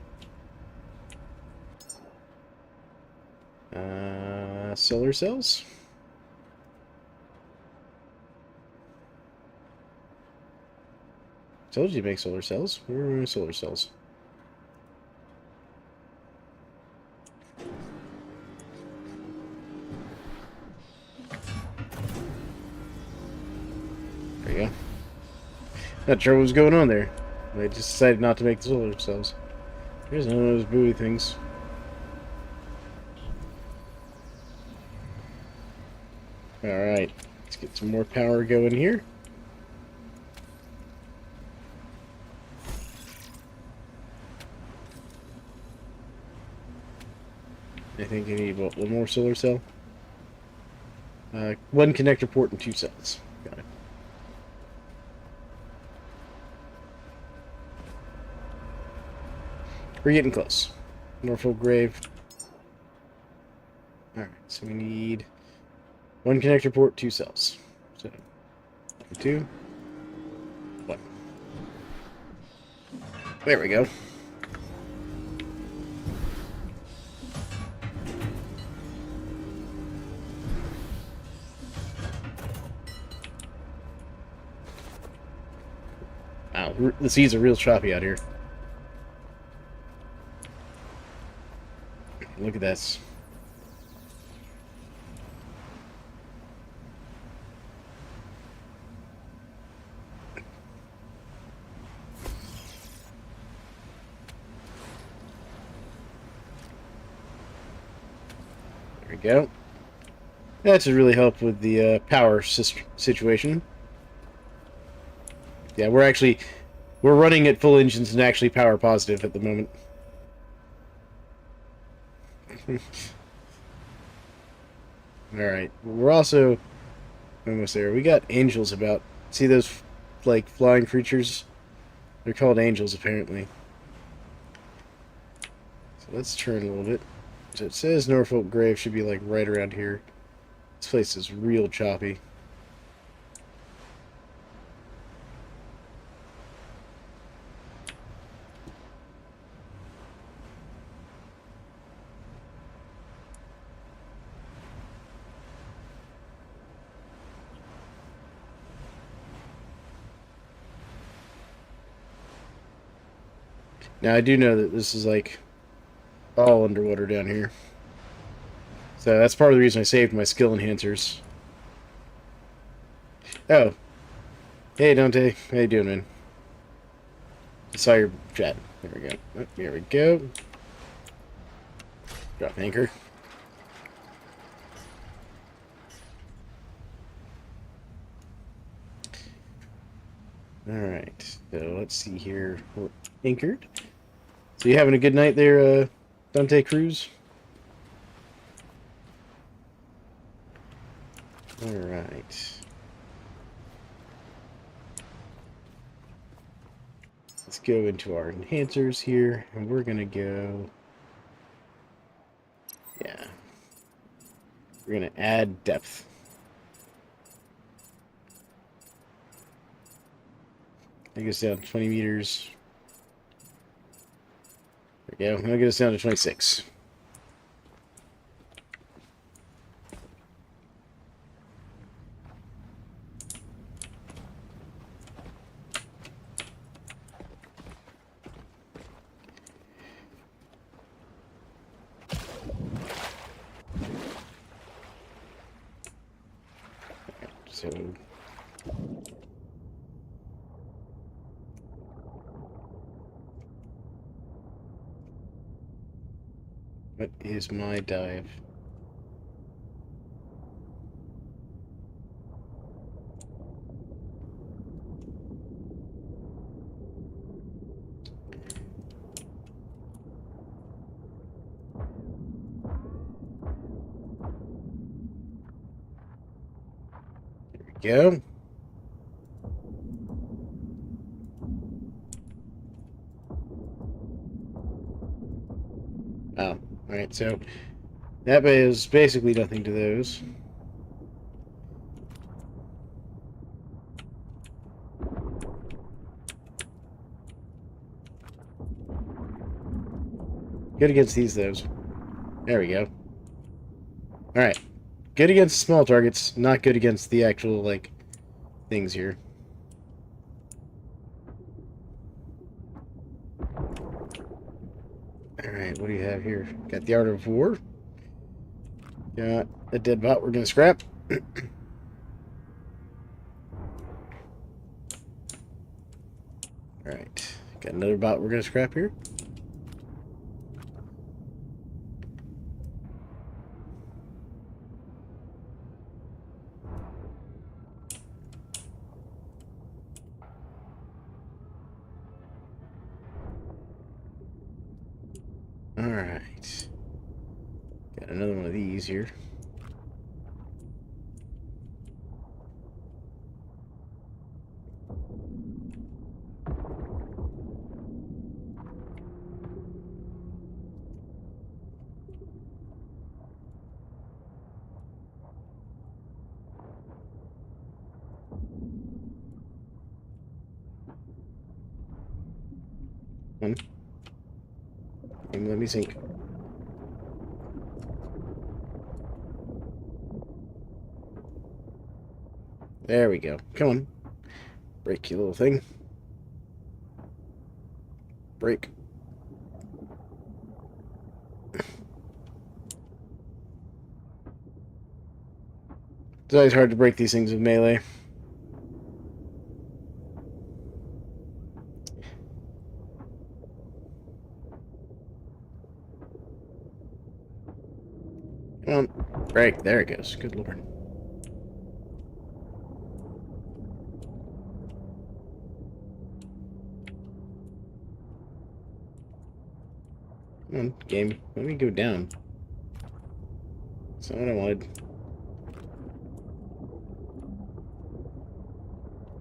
Solar cells? Told you to make solar cells. Where are my solar cells? There you go. Not sure what was going on there. I just decided not to make the solar cells. Here's one of those buoy things. Alright, let's get some more power going here. I think I need, what, one more solar cell? One connector port and 2 cells. Got it. We're getting close. Norfolk Grave. Alright, so we need 1 connector port, 2 cells. So, 2, 1. There we go. Wow, the seas are real choppy out here. Look at this. There we go. That should really help with the power situation. Yeah, we're running at full engines and actually power positive at the moment. Alright, we're also almost there. We got angels about. See those, like, flying creatures? They're called angels, apparently. So let's turn a little bit. So it says Norfolk Grave should be, like, right around here. This place is real choppy. Now, I do know that this is, like, all underwater down here. So that's part of the reason I saved my skill enhancers. Oh. Hey, Dante. How you doing, man? I saw your chat. There we go. Oh, here we go. Drop anchor. Alright. So let's see here. We're anchored. So you having a good night there, Dante Cruz? Alright. Let's go into our enhancers here, and we're gonna go... Yeah. We're gonna add depth. I guess down to 20 meters. There we go. I'll get us down to 26. So what is my dive? There we go. Oh, alright, so that is basically nothing to those. Good against these, those. There we go. Alright. Good against small targets, not good against the actual, like, things here. Alright, what do you have here? Got the Art of War. Got a dead bot we're gonna scrap. Alright. Got another bot we're gonna scrap here. Alright. Got another one of these here. One. And let me sink. There we go. Come on. Break, you little thing. Break. It's always hard to break these things with melee. Come on. Break. There it goes. Good lord. Come on, game. Let me go down. That's not what I wanted.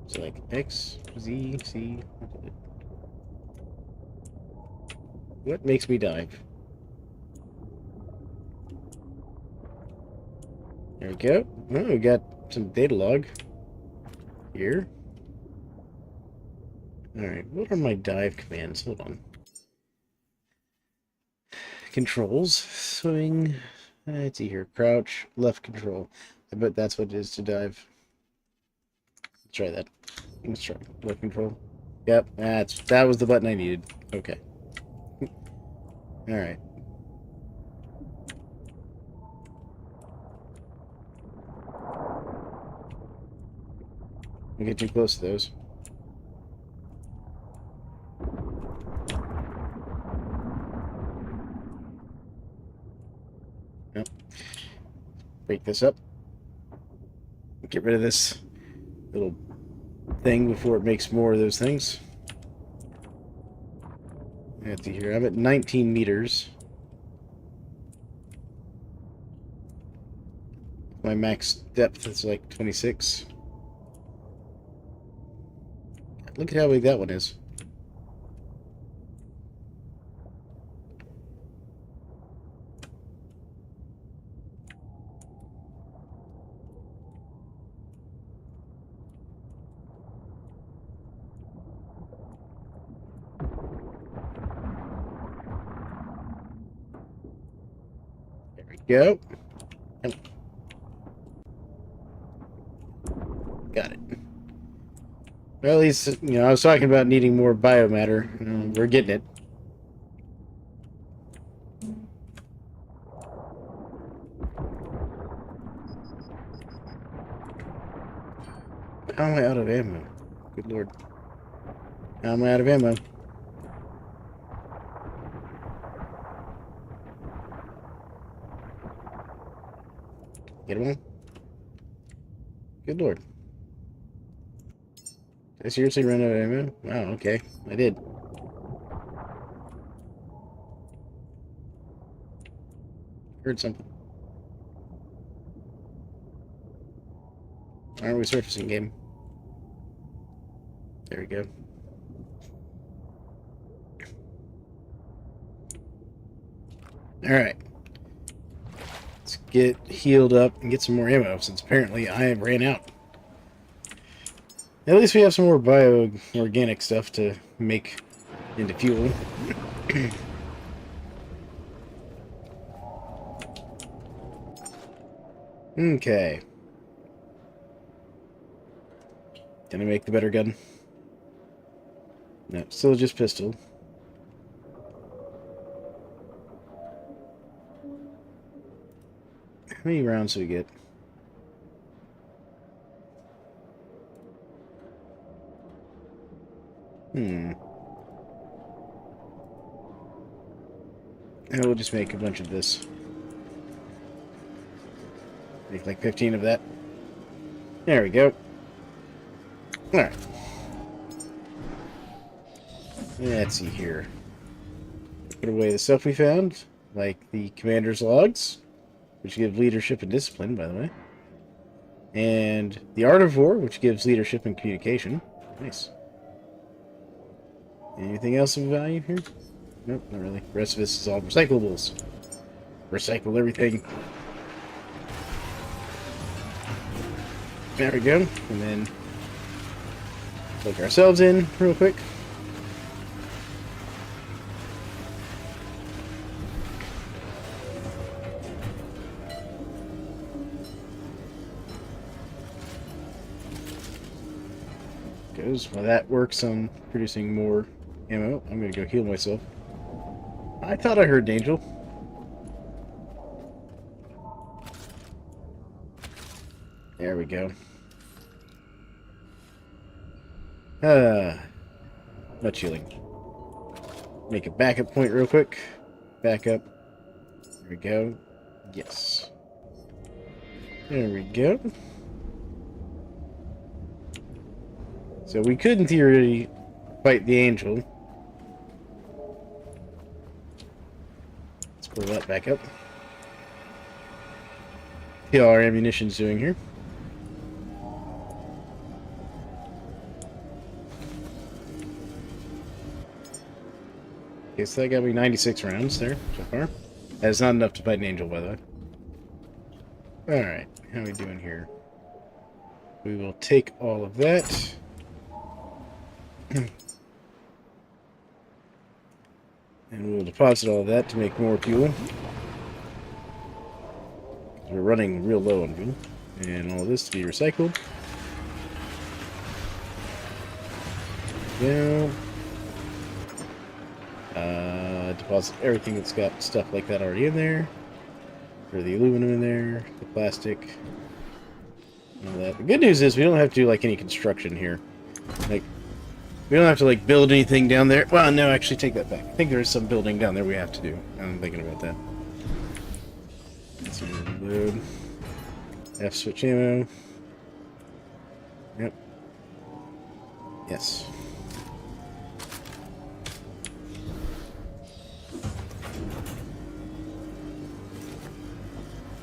So like X, Z, C. What makes me dive? There we go. Oh, we got some data log here. Alright, what are my dive commands? Hold on. Controls. Swing. Let's see here. Crouch. Left control. I bet that's what it is to dive. Let's try that. Let's try left control. Yep, that was the button I needed. Okay. Alright. Don't get too close to those. Nope. Break this up. Get rid of this little thing before it makes more of those things. Let's see here. I'm at 19 meters. My max depth is like 26. Look at how big that one is. There we go. Got it. Well, at least, I was talking about needing more biomatter. We're getting it. How am I out of ammo? Good lord. How am I out of ammo? Get him on? Good lord. Did I seriously run out of ammo? Wow, okay. I did. Heard something. Aren't we surfacing game? There we go. Alright. Let's get healed up and get some more ammo, since apparently I ran out. At least we have some more bio-organic stuff to make into fuel. Okay. Can I make the better gun? No, still just pistol. How many rounds do we get? And we'll just make a bunch of this. Make like 15 of that. There we go. Alright. Let's see here. Put away the stuff we found, like the commander's logs, which give leadership and discipline, by the way. And the art of war, which gives leadership and communication. Nice. Anything else of value here? Nope, not really. The rest of this is all recyclables. Recycle everything. There we go. And then plug ourselves in real quick. While that works on producing more ammo, I'm going to go heal myself. I thought I heard an angel. There we go. Much healing. Make a backup point real quick. Back up. There we go. Yes. There we go. So we could, in theory, fight the angel. Let's pull that back up. See how our ammunition's doing here. Okay, so that got me 96 rounds there so far. That's not enough to fight an angel, by the way. Alright, how are we doing here? We will take all of that. And we'll deposit all of that to make more fuel. We're running real low on fuel. And all this to be recycled. Down. Deposit everything that's got stuff like that already in there. Or the aluminum in there, the plastic, all that. The good news is we don't have to do like any construction here. Like, we don't have to like build anything down there. Well, no, actually take that back. I think there is some building down there we have to do. I'm thinking about that. Let's reload. F switch ammo. Yep.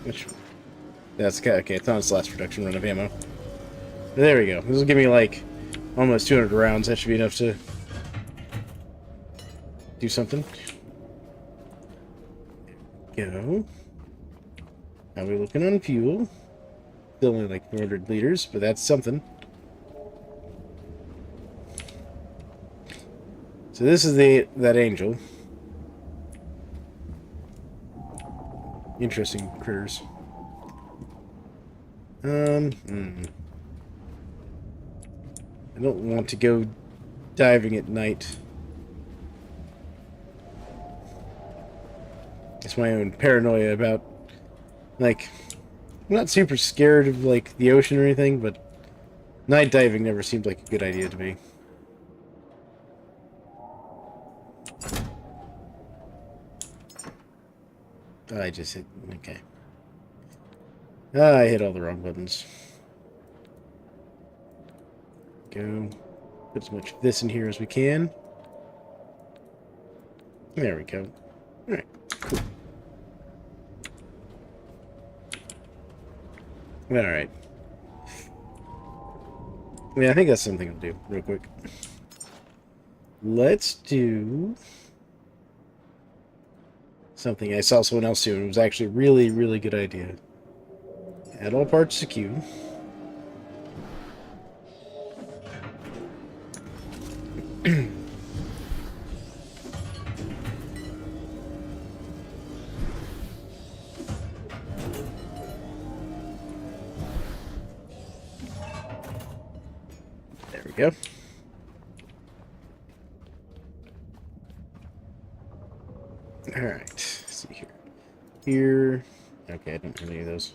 Which, that's okay. It's not its last production run of ammo. There we go. This will give me like almost 200 rounds. That should be enough to do something. Go. How are we looking on fuel? Still only like 400 liters, but that's something. So this is that angel. Interesting critters. I don't want to go diving at night. It's my own paranoia about, like, I'm not super scared of, like, the ocean or anything, but night diving never seemed like a good idea to me. I just hit, okay. I hit all the wrong buttons. Go. Put as much of this in here as we can. There we go. Alright, cool. Alright. Yeah, I think that's something I'll do real quick. Let's do something I saw someone else do, and it was actually a really, really good idea. Add all parts to queue. There we go. Alright, let's see here. Here. Okay, I don't have any of those.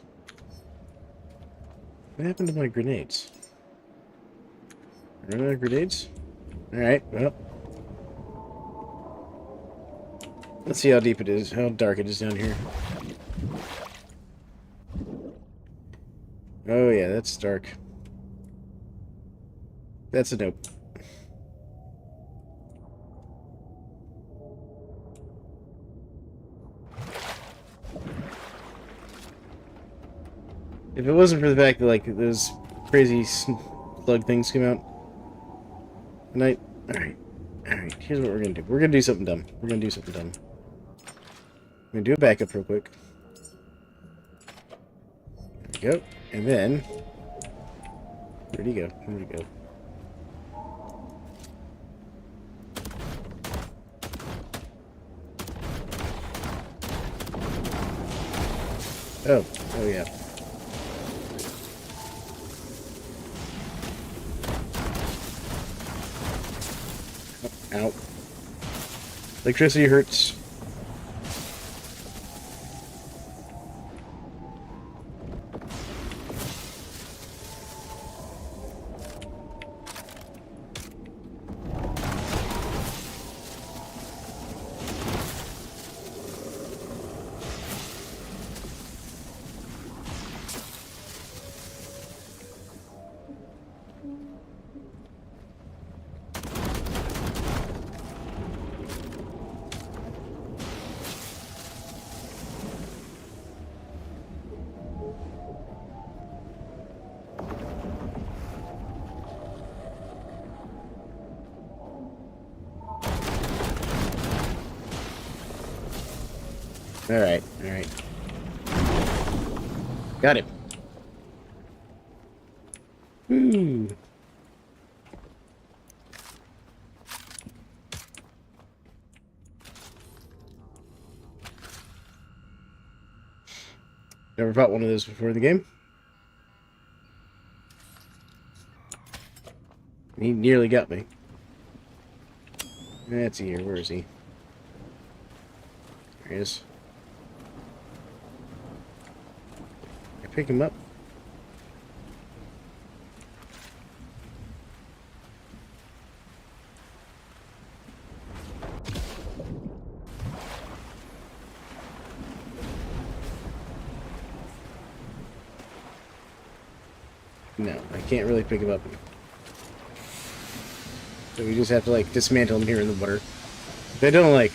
What happened to my grenades? Run out of grenades? Alright, well. Let's see how deep it is, how dark it is down here. Oh yeah, that's dark. That's a nope. If it wasn't for the fact that, like, those crazy slug things come out at night. Alright. Alright, here's what we're gonna do. We're gonna do something dumb. We're gonna do something dumb. I'm gonna do a backup real quick. There we go. And then... Where'd he go? Where'd he go? Oh. Oh, yeah. Ow. Electricity hurts. Alright, alright. Got him. Woo. Never fought one of those before in the game. He nearly got me. That's here. Where is he? There he is. I pick him up. No, I can't really pick him up. So we just have to, like, dismantle him here in the water. I don't like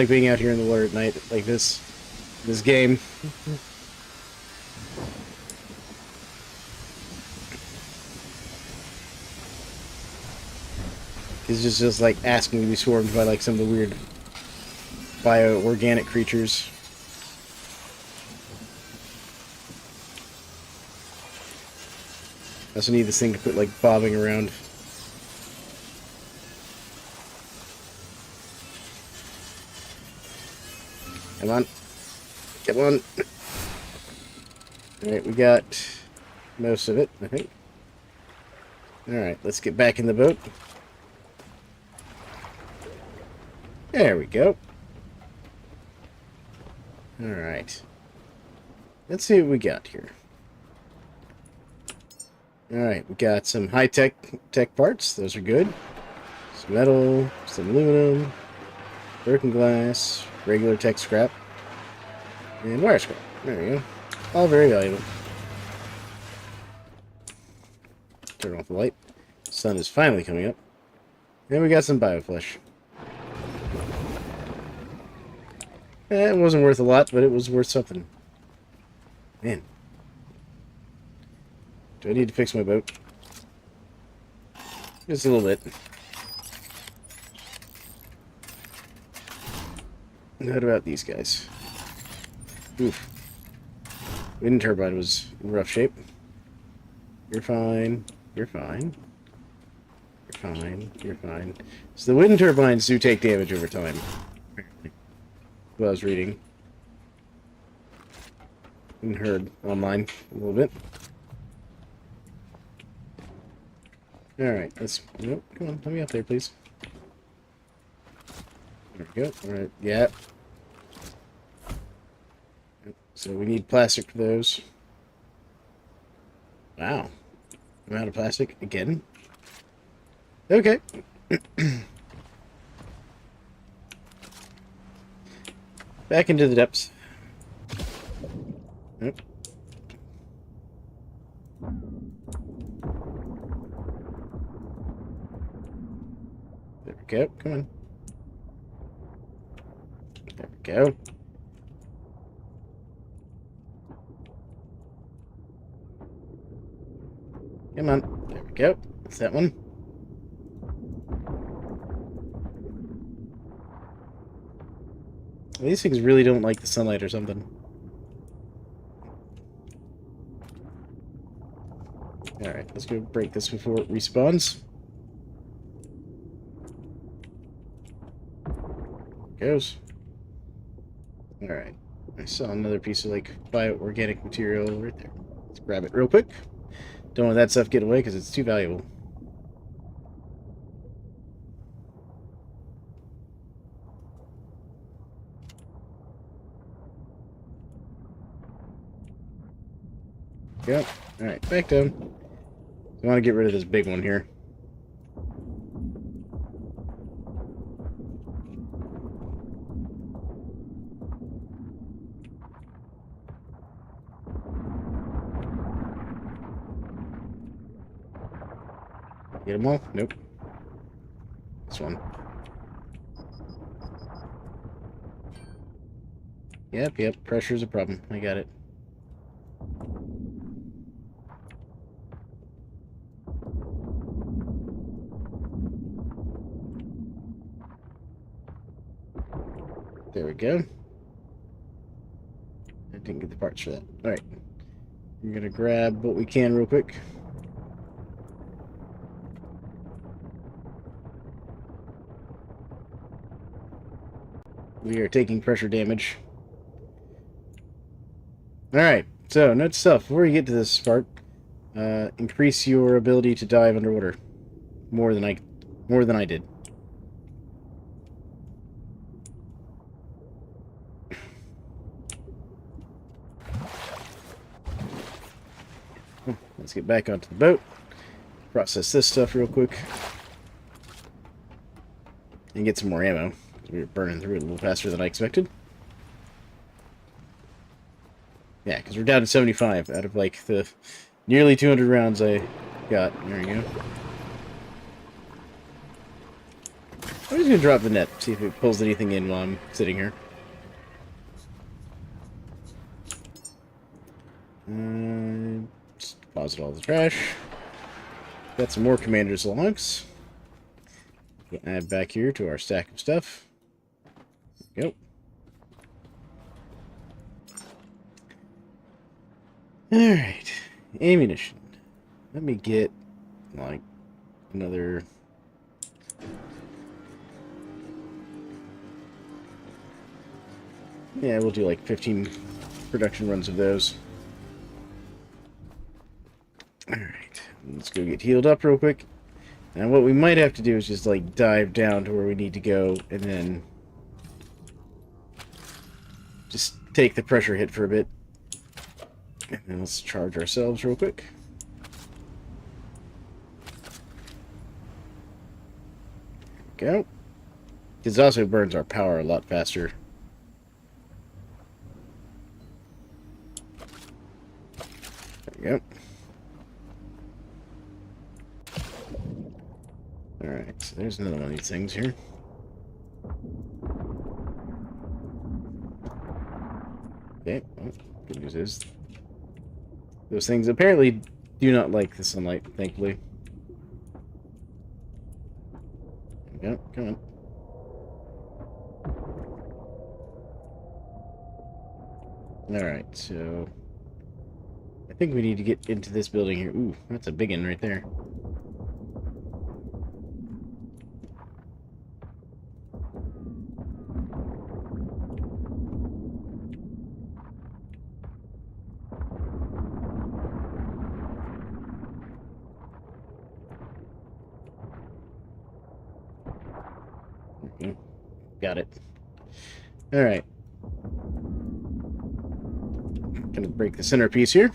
being out here in the water at night like this game. He's just like asking to be swarmed by like some of the weird bio-organic creatures. I also need this thing to quit like bobbing around. Come on. Come on. Alright, we got most of it, I think. Alright, let's get back in the boat. There we go. Alright. Let's see what we got here. Alright, we got some high-tech parts. Those are good. Some metal, some aluminum, broken glass, regular tech scrap, and wire scrap. There we go. All very valuable. Turn off the light. The sun is finally coming up. And we got some bioflesh. It wasn't worth a lot, but it was worth something. Man. Do I need to fix my boat? Just a little bit. What about these guys? Oof. Wind turbine was in rough shape. You're fine. You're fine. You're fine. You're fine. So the wind turbines do take damage over time. What I was reading. And heard online a little bit. Alright, let's... Nope, come on, let me up there, please. There we go. Alright, yeah. So we need plastic for those. Wow. I'm out of plastic again. Okay. Back into the depths. Yep. There we go. Come on. There we go. Come on. There we go. That's that one. These things really don't like the sunlight or something. Alright, let's go break this before it respawns. Goes. Alright. I saw another piece of like bio-organic material right there. Let's grab it real quick. Don't let that stuff get away because it's too valuable. Yep. Alright, back down. I want to get rid of this big one here. Get them all? Nope. This one. Yep. Pressure's a problem. I got it. There we go. I didn't get the parts for that. Alright. We're gonna grab what we can real quick. We are taking pressure damage. Alright, so note stuff. Before you get to this part, increase your ability to dive underwater. More than I did. Let's get back onto the boat. Process this stuff real quick. And get some more ammo. We were burning through it a little faster than I expected. Yeah, because we're down to 75 out of like the nearly 200 rounds I got. There we go. I'm just going to drop the net, see if it pulls anything in while I'm sitting here. Just deposit all the trash. Got some more commander's logs. We'll add back here to our stack of stuff. Go. Alright. Ammunition. Let me get, like, another... Yeah, we'll do like 15 production runs of those. Alright, let's go get healed up real quick. And what we might have to do is just like dive down to where we need to go and then just take the pressure hit for a bit. And then let's charge ourselves real quick. There we go. This also burns our power a lot faster. There we go. Alright, so there's another one of these things here. Okay, well, good news is those things apparently do not like the sunlight, thankfully. There we go, come on. Alright, so I think we need to get into this building here. Ooh, that's a big one right there. Got it. Alright. Gonna break the centerpiece here.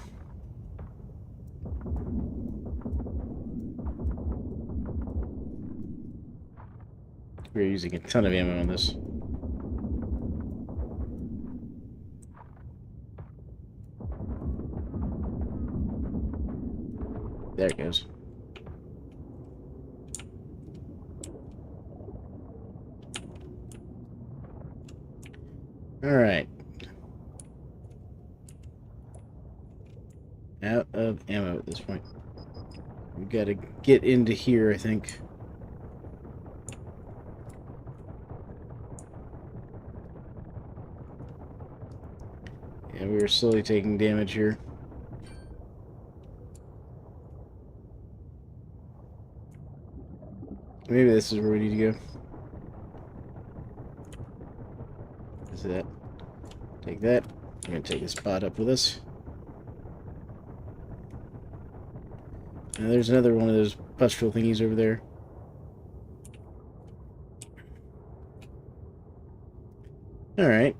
We're using a ton of ammo on this. There it goes. Alright. Out of ammo at this point. We gotta get into here, I think. Yeah, we are slowly taking damage here. Maybe this is where we need to go. Is that? Take that. We're gonna take this spot up with us. And there's another one of those pustule thingies over there. Alright.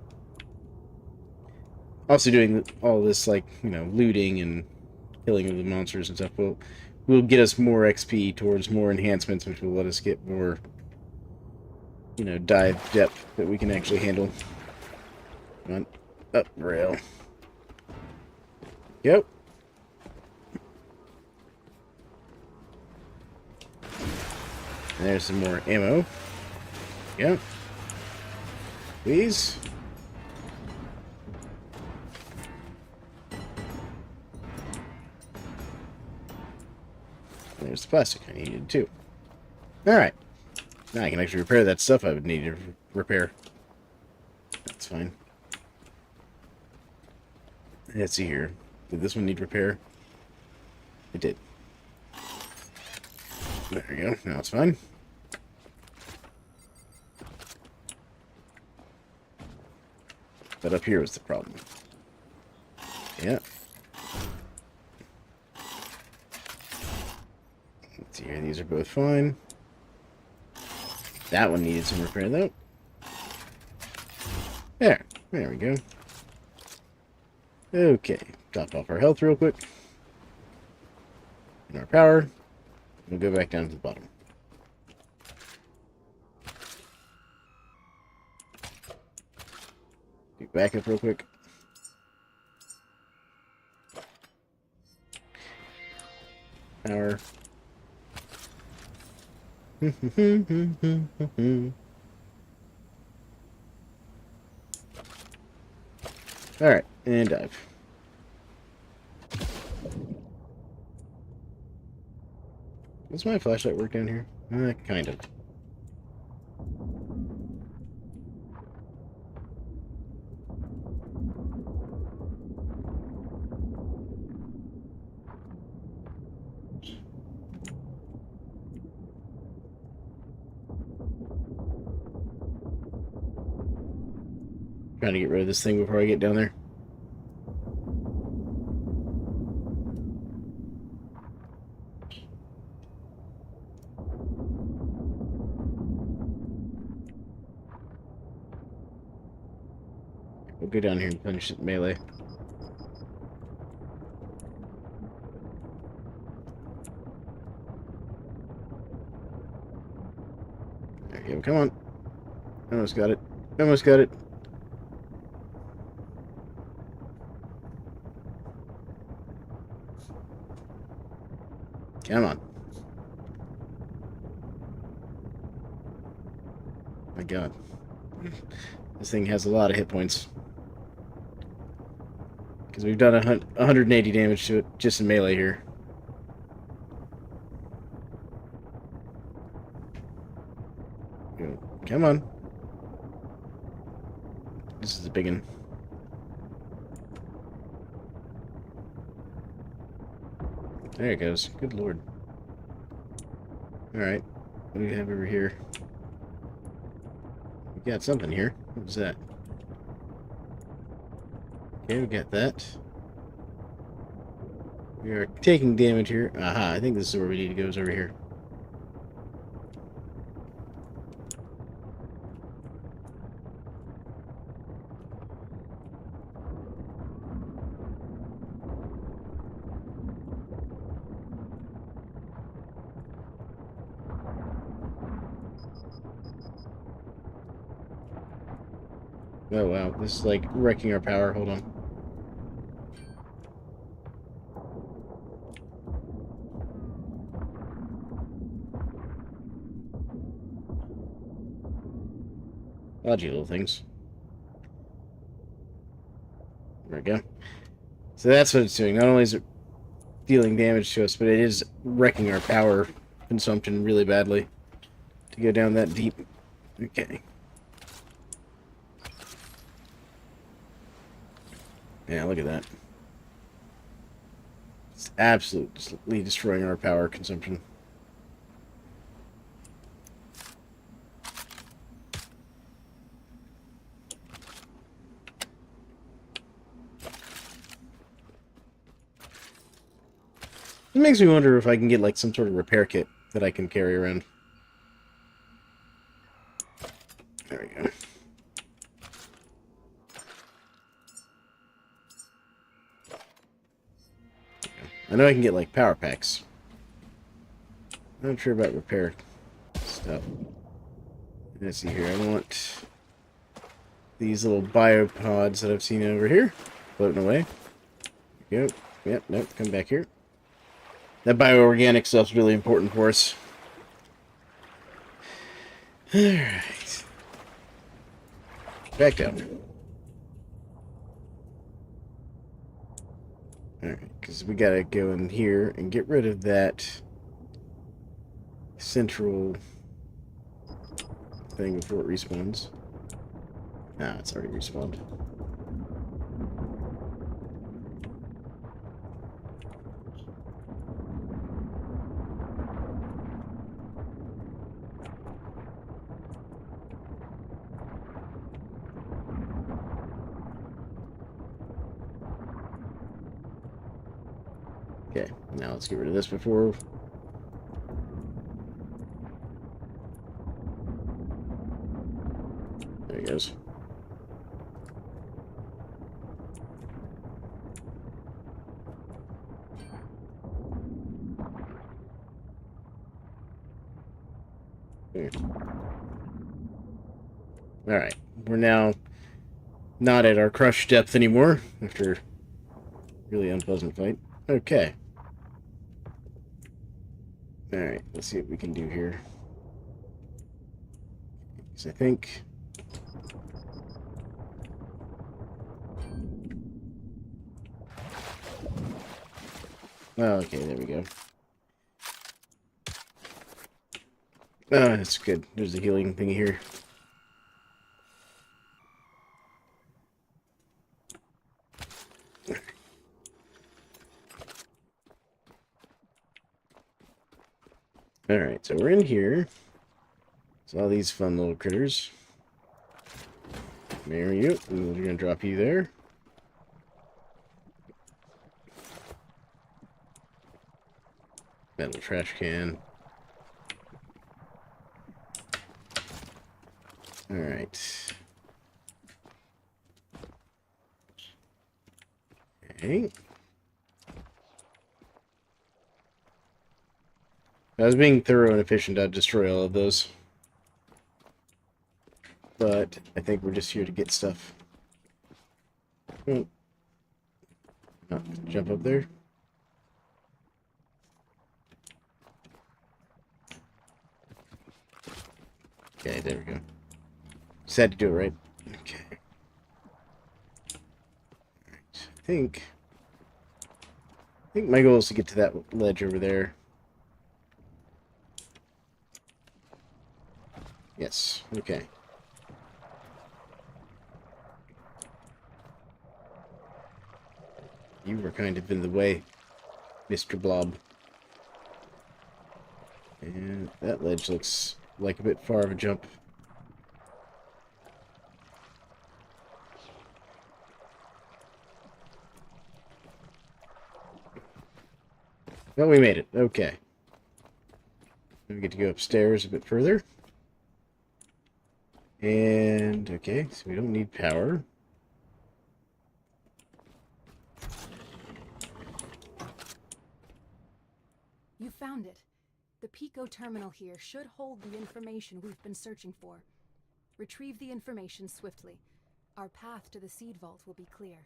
Also doing all this, like, you know, looting and killing of the monsters and stuff will get us more XP towards more enhancements, which will let us get more, you know, dive depth that we can actually handle. Come on. Up rail. Yep. And there's some more ammo. Yep. Please. There's the plastic I needed too. Alright. Now I can actually repair that stuff I would need to repair. That's fine. Let's see here. Did this one need repair? It did. There we go. Now it's fine. But up here was the problem. Yeah. Let's see here. These are both fine. That one needed some repair, though. There. There we go. Okay. Top off our health real quick. And our power. We'll go back down to the bottom. Do back up real quick. Power. Alright, and dive. Does my flashlight work down here? Kind of. trying to get rid of this thing before I get down there. We'll go down here and finish it melee. There we go. Come on. Almost got it. Almost got it. Come on. My God. This thing has a lot of hit points. Because we've done 180 damage to it just in melee here. Come on. This is a big one. There it goes. Good lord. Alright. What do we have over here? We got something here. What was that? Okay, we got that. We are taking damage here. Aha, I think this is where we need to go, is over here. Oh wow, this is like wrecking our power. Hold on. Dodgy little things. There we go. So that's what it's doing. Not only is it dealing damage to us, but it is wrecking our power consumption really badly to go down that deep. Okay. Yeah, look at that. It's absolutely destroying our power consumption. It makes me wonder if I can get like some sort of repair kit that I can carry around. There we go. I know I can get like power packs. I'm not sure about repair stuff. Let's see here. I want these little biopods that I've seen over here floating away. There we go. Yep, nope, come back here. That bioorganic stuff's really important for us. Alright. Back down. Alright, because we gotta go in here and get rid of that central thing before it respawns. Ah, it's already respawned. Okay, now let's get rid of this before... There he goes. Alright, we're now not at our crush depth anymore after a really unpleasant fight. Okay. Alright, let's see what we can do here. Because I think... Oh, okay, there we go. Oh, that's good. There's a healing thingy here. Alright, so we're in here. It's all these fun little critters. There you go. We're going to drop you there. Metal trash can. Alright. Okay. I was being thorough and efficient. I'd destroy all of those. But I think we're just here to get stuff. Oh. Not jump up there. Okay, there we go. Just had to do it right. Okay. Alright, I think my goal is to get to that ledge over there. Yes, okay. You were kind of in the way, Mr. Blob. And that ledge looks like a bit far of a jump. Oh, we made it. Okay. We get to go upstairs a bit further. And, okay, so we don't need power. You found it. The Pico terminal here should hold the information we've been searching for. Retrieve the information swiftly. Our path to the seed vault will be clear.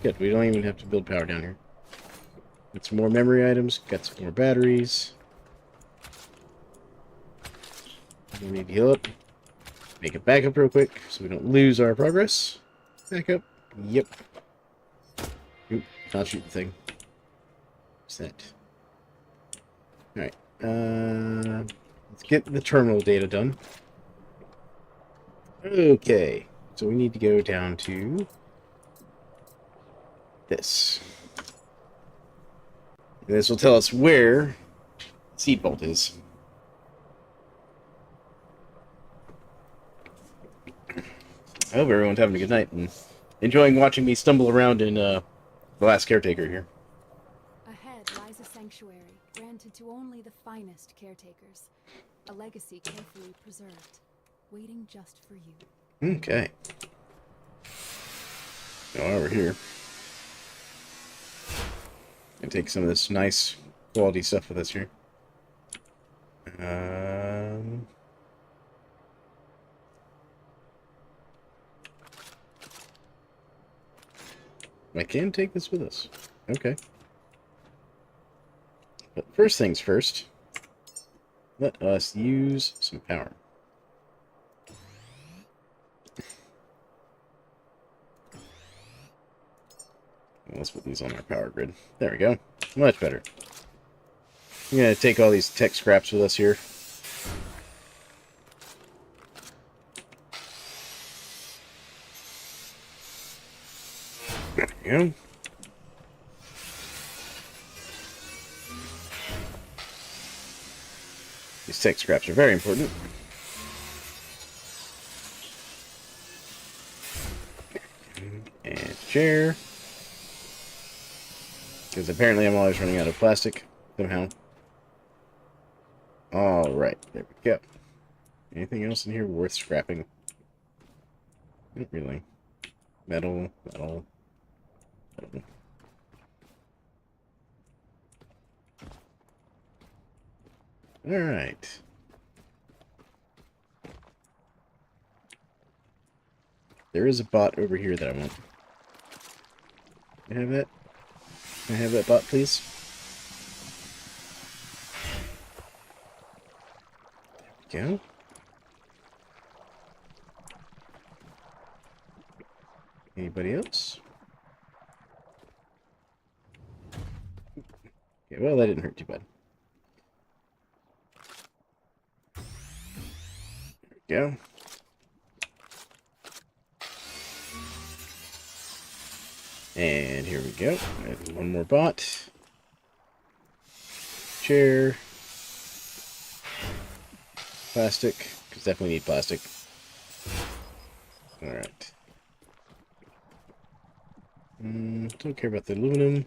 Good, we don't even have to build power down here. Got some more memory items, got some more batteries. We need to heal up. Make it back up real quick so we don't lose our progress. Back up. Yep. Oop, not shoot the thing. What's that? Alright. Let's get the terminal data done. Okay. So we need to go down to this. And this will tell us where the seed vault is. I hope everyone's having a good night and enjoying watching me stumble around in The Last Caretaker here. Ahead lies a sanctuary granted to only the finest caretakers. A legacy carefully preserved, waiting just for you. Okay. So while we're here, and take some of this nice quality stuff with us here. I can take this with us. Okay. But first things first, let us use some power. Let's put these on our power grid. There we go. Much better. I'm going to take all these tech scraps with us here. There we go. These tech scraps are very important. And chair. Because apparently I'm always running out of plastic, somehow. Alright, there we go. Anything else in here worth scrapping? Not really. Metal. Alright. There is a bot over here that I want. Can I have that? Can I have that bot, please? There we go. Anybody else? Okay, well, that didn't hurt too bad. There we go. And here we go. Add one more bot. Chair. Plastic, because definitely need plastic. Alright. Don't care about the aluminum.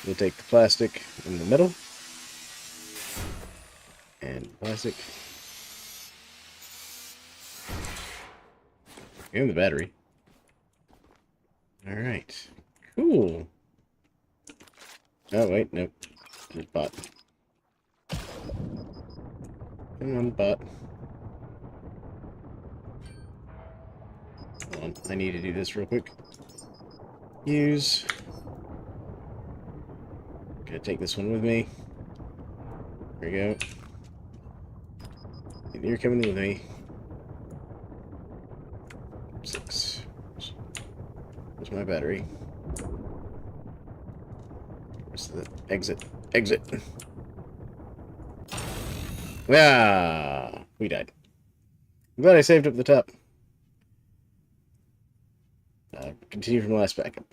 We'll take the plastic and the metal. And plastic. And the battery. Alright. Cool. Oh, wait, nope. Just bot. Come on, bot. Hold on. I need to do this real quick. Use. Gonna take this one with me. There we go. And you're coming with me. 6. Where's my battery? Where's the exit? Exit! Ah! We died. I'm glad I saved up the top. Continue from the last backup.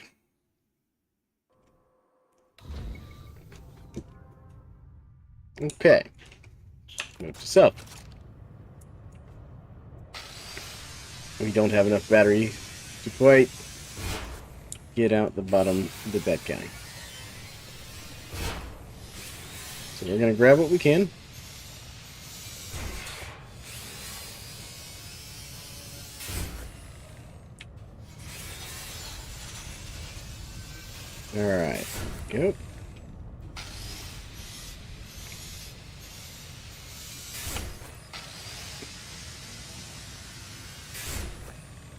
Okay. Note to self. We don't have enough battery to quite get out the bottom of the bad guy. So we're going to grab what we can. Alright. Go.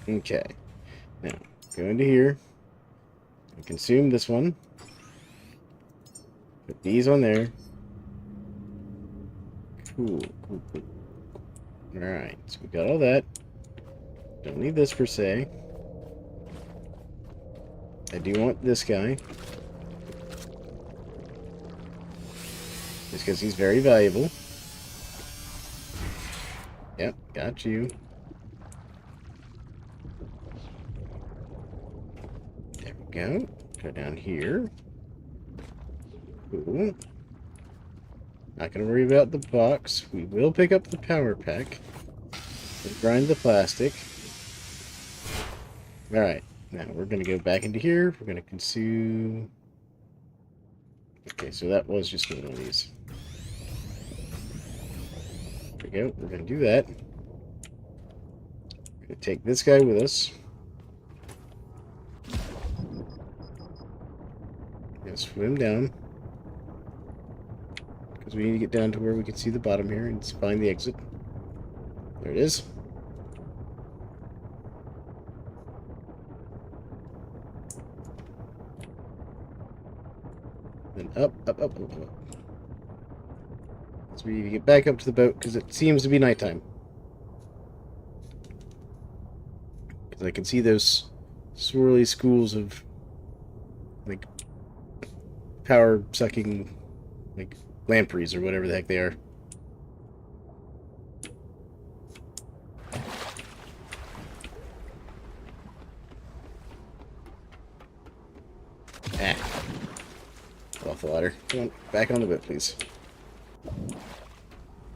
Okay. Now, go into here. And consume this one. Put these on there. Cool, cool, cool. Alright, so we got all that. Don't need this per se. I do want this guy. Just because he's very valuable. Yep, got you. There we go. Go down here. Cool. Not gonna worry about the box. We will pick up the power pack. And grind the plastic. Alright. Now we're going to go back into here. We're going to consume... Okay, so that was just one of these. There we go. We're going to do that. We're going to take this guy with us. We're going to swim down. Because we need to get down to where we can see the bottom here and find the exit. There it is. Then up, up, up, up, up. So we need to get back up to the boat because it seems to be nighttime. Because I can see those swirly schools of, like, power-sucking, like, lampreys or whatever the heck they are. Ah. Off the ladder. Come on, back on the boat, please.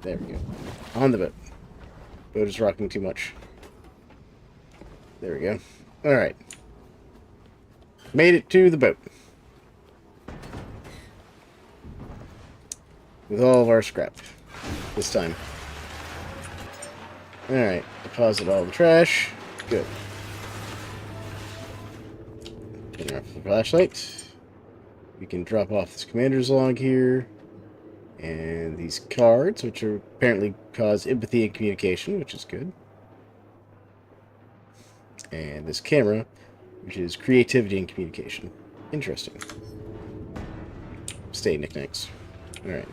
There we go. On the boat. Boat is rocking too much. There we go. Alright. Made it to the boat. With all of our scrap. This time. Alright. Deposit all the trash. Good. Turn off the flashlight. We can drop off this commander's log here. And these cards, which are apparently cause empathy and communication, which is good. And this camera, which is creativity and communication. Interesting. Stay knickknacks. Alright.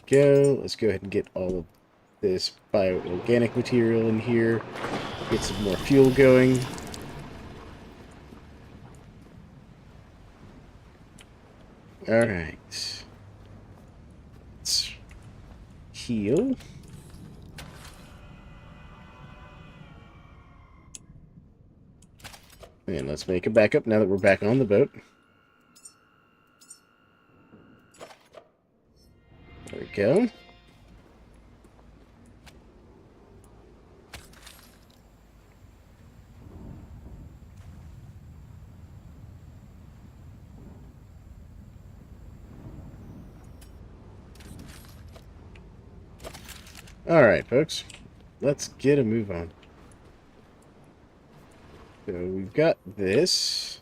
Go. Let's go ahead and get all of this bioorganic material in here. Get some more fuel going. Alright. Let's heal. And let's make a backup now that we're back on the boat. There we go. Alright, folks. Let's get a move on. So we've got this.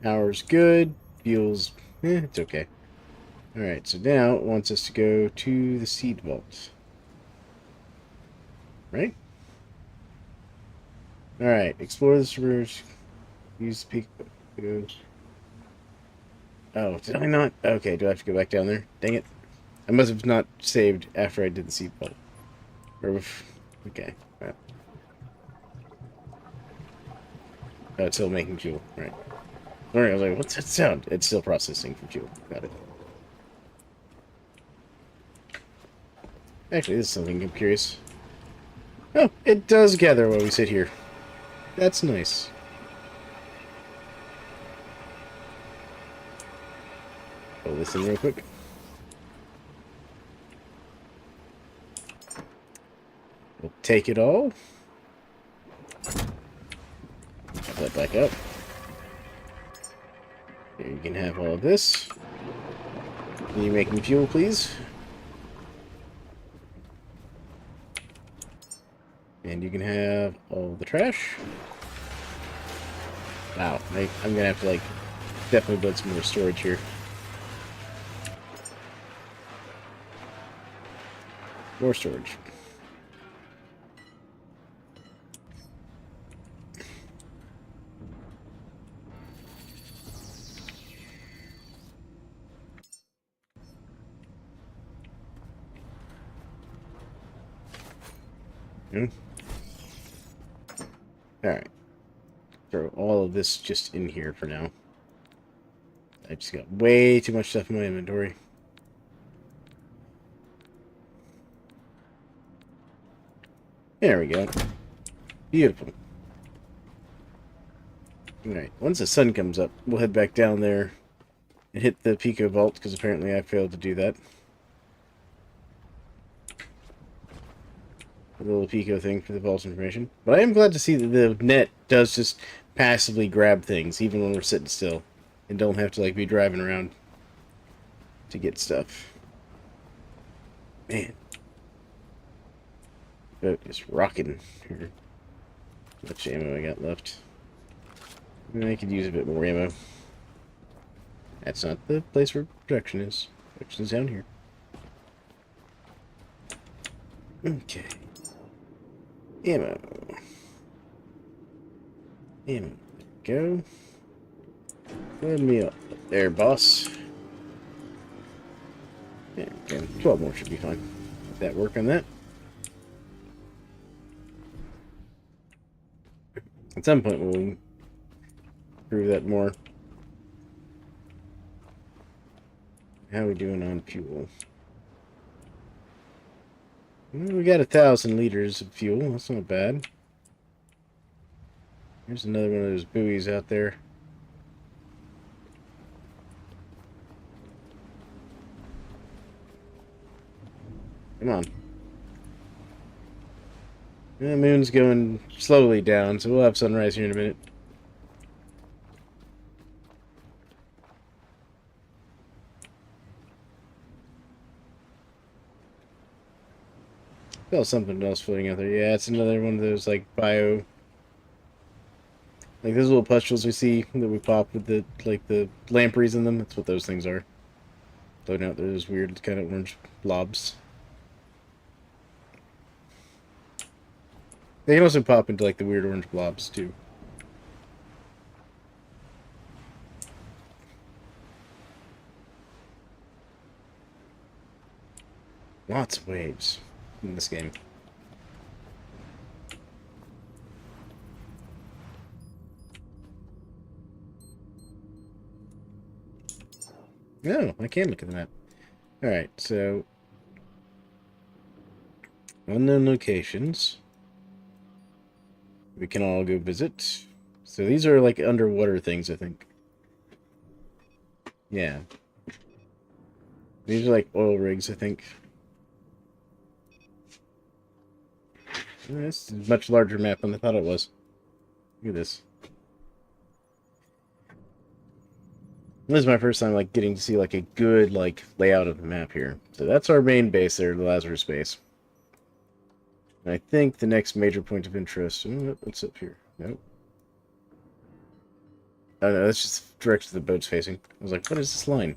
Power's good. Fuel's... it's okay. Alright, so now it wants us to go to the seed vault. Right? Alright, explore the sewers. Use the peak... Oh, did I not? Okay, do I have to go back down there? Dang it. I must have not saved after I did the seed vault. Okay. Well. Oh, it's still making fuel. Right. Alright, I was like, what's that sound? It's still processing for fuel. Got it. Actually, this is something I'm curious. Oh, it does gather while we sit here. That's nice. Pull this in real quick. We'll take it all. Put that back up. Here, you can have all of this. Can you make me fuel, please? And you can have all the trash. Wow, I'm gonna have to, like, definitely build some more storage here. More storage. Alright. Throw all of this just in here for now. I just got way too much stuff in my inventory. There we go. Beautiful. Alright, once the sun comes up, we'll head back down there and hit the Pico Vault, because apparently I failed to do that. A little Pico thing for the vault information. But I am glad to see that the net does just passively grab things, even when we're sitting still. And don't have to, like, be driving around to get stuff. Man. Boat is rocking here. How much ammo I got left? I could use a bit more ammo. That's not the place where production is. Production is down here. Okay. Ammo. Ammo. Go. Let me up. There, boss. Yeah, okay. 12 more should be fine. Let that work on that. At some point we'll improve that more. How are we doing on fuel? Well, we got 1,000 liters of fuel. That's not bad. There's another one of those buoys out there. Come on. The moon's going slowly down, so we'll have sunrise here in a minute. Felt something else floating out there. Yeah, it's another one of those, like, bio... Like, those little pustules we see that we pop with the, like, the lampreys in them. That's what those things are. Floating out there, those weird kind of orange blobs. They can also pop into, like, the weird orange blobs, too. Lots of waves in this game. No, I can look at the map. Alright, so... unknown locations. We can all go visit. So these are like underwater things, I think. Yeah. These are like oil rigs, I think. This is a much larger map than I thought it was. Look at this. This is my first time, like, getting to see, like, a good, like, layout of the map here. So that's our main base there, the Lazarus base. I think the next major point of interest... Oh, what's up here? Nope. Oh no, that's just the direction the boat's facing. I was like, what is this line?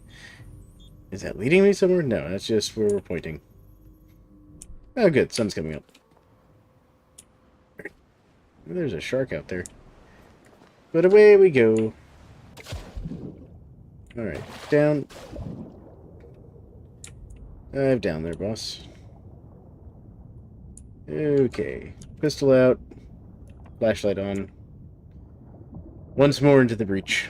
Is that leading me somewhere? No, that's just where we're pointing. Oh good, sun's coming up. There's a shark out there. But away we go. Alright, down. Dive down there, boss. Okay. Pistol out. Flashlight on. Once more into the breach.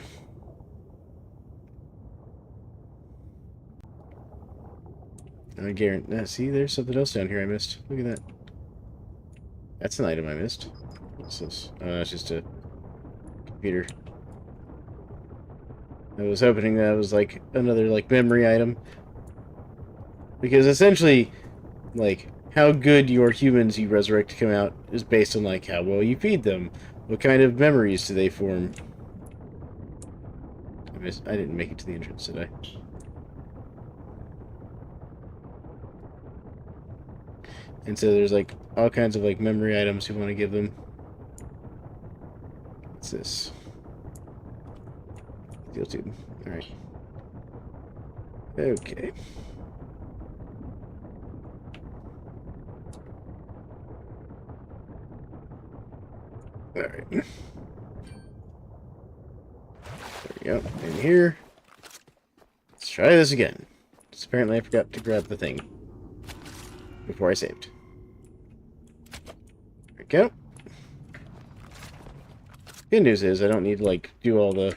I guarantee. See, there's something else down here I missed. Look at that. That's an item I missed. What's this? Oh, it's just a computer. I was hoping that was like another like memory item. Because essentially, like, how good your humans you resurrect to come out is based on like how well you feed them. What kind of memories do they form? I didn't make it to the entrance, did I? And so there's like all kinds of like memory items you want to give them. What's this? Steel tube. Alright. Okay. Alright. There we go. In here. Let's try this again. Just apparently I forgot to grab the thing before I saved. There we go. Good news is I don't need to like do all the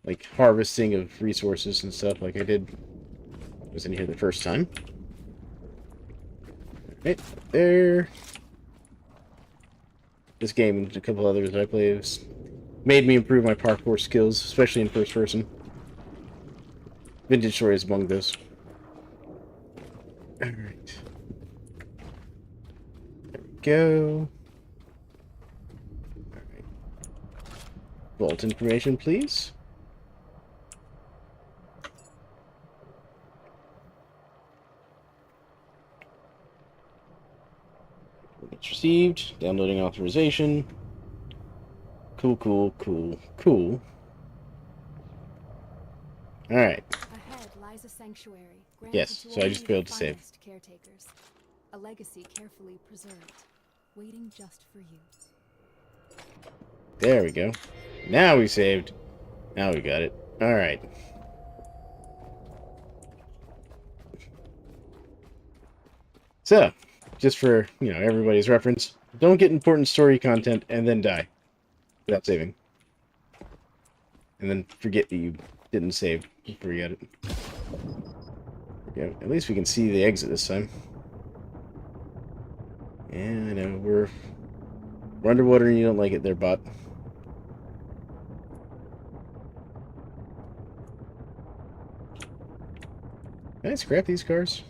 like harvesting of resources and stuff like I did when I was in here the first time. Right there. This game and a couple others that I played has made me improve my parkour skills, especially in first person. Vintage Story is among those. Alright. There we go. Alright. Vault information, please. It's received. Downloading authorization. Cool, cool, cool, cool. Alright. Ahead lies a sanctuary. Yes, To so I only just the failed to save. finest caretakers. A legacy carefully preserved, waiting just for you. There we go. Now we saved. Now we got it. Alright. So, just for, you know, everybody's reference, don't get important story content and then die without saving. And then forget that you didn't save before you got it. Yeah, at least we can see the exit this time. Yeah, I know, we're underwater and you don't like it there, bot. Can I scrap these cars?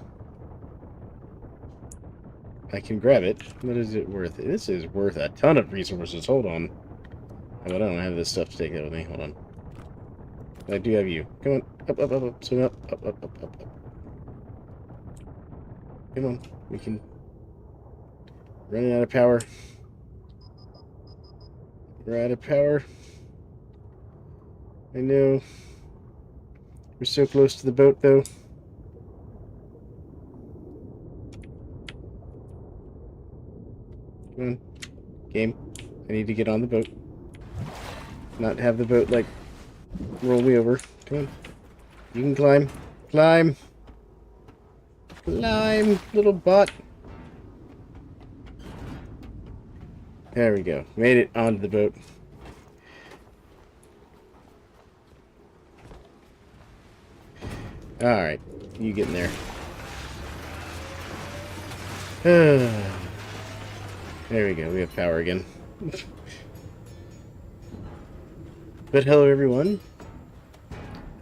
I can grab it. What is it worth? This is worth a ton of resources. Hold on. Oh, I don't have this stuff to take that with me. Hold on. I do have you. Come on. Up, up, up, up. Swim up. Up, up, up, up, up. Come on. We can... Running out of power. We're out of power. I know. We're so close to the boat, though. Come on. Game. I need to get on the boat. Not have the boat, like, roll me over. Come on. You can climb. Climb. Climb, little bot. There we go. Made it onto the boat. Alright. You get in there. There we go. We have power again. But hello, everyone.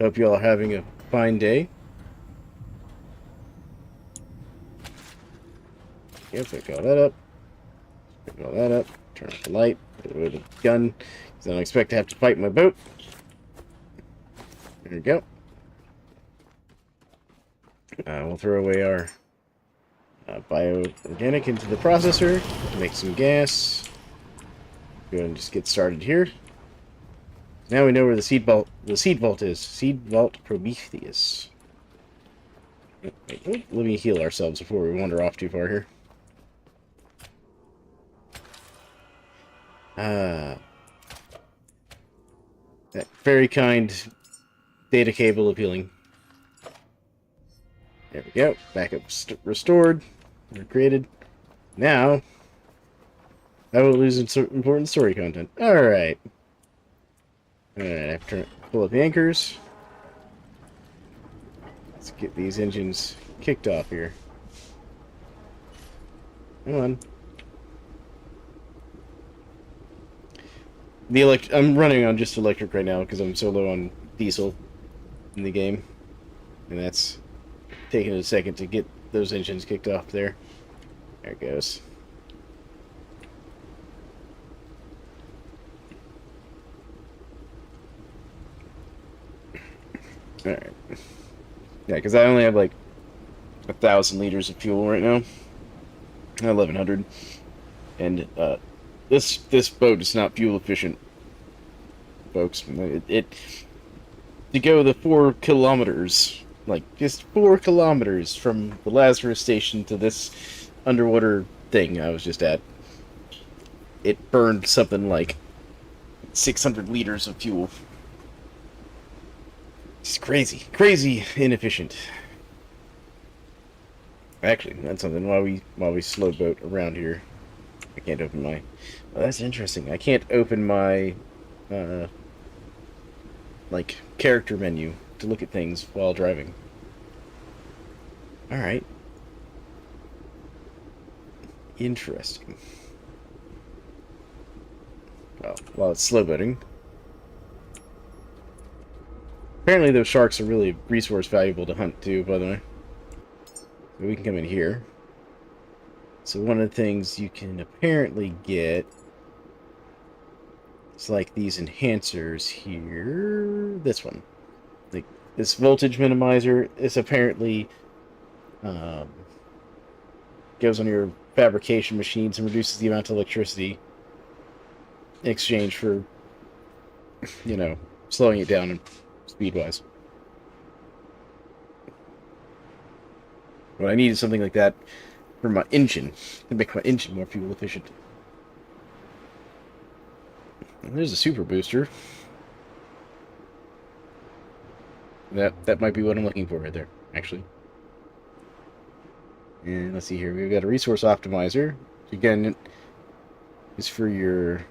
Hope you all are having a fine day. Yep, pick all that up. Pick all that up. Turn off the light. Put away the gun. Because I don't expect to have to fight my boat. There we go. We'll throw away our bioorganic into the processor to make some gas. Go ahead and just get started here. Now we know where the seed vault is. Seed vault Prometheus. Let me heal ourselves before we wander off too far here. That very kind data cable appealing. There we go. Backup restored. Recreated. Now, I won't lose important story content. Alright. Alright, I have to pull up the anchors. Let's get these engines kicked off here. Come on. I'm running on just electric right now because I'm so low on diesel in the game. And that's taking a second to get those engines kicked off there. There it goes. Alright. Yeah, because I only have like 1,000 liters of fuel right now. 1,100. And this boat is not fuel efficient, folks. To go the 4 kilometers, like just 4 kilometers from the Lazarus station to this underwater thing I was just at, it burned something like 600 liters of fuel. It's crazy inefficient. Actually, that's something while we slow boat around here. I can't open my. Well, that's interesting. I can't open my like character menu to look at things while driving. All right. Interesting. Well, while it's slow boating. Apparently those sharks are really resource valuable to hunt too, by the way. So we can come in here. So one of the things you can apparently get is like these enhancers here. This one. Like this voltage minimizer is apparently goes on your fabrication machines and reduces the amount of electricity in exchange for, you know, slowing it down speed-wise. What I need is something like that for my engine, to make my engine more fuel efficient. And there's a super booster. That might be what I'm looking for right there, actually. And let's see here, we've got a resource optimizer. Again, is for your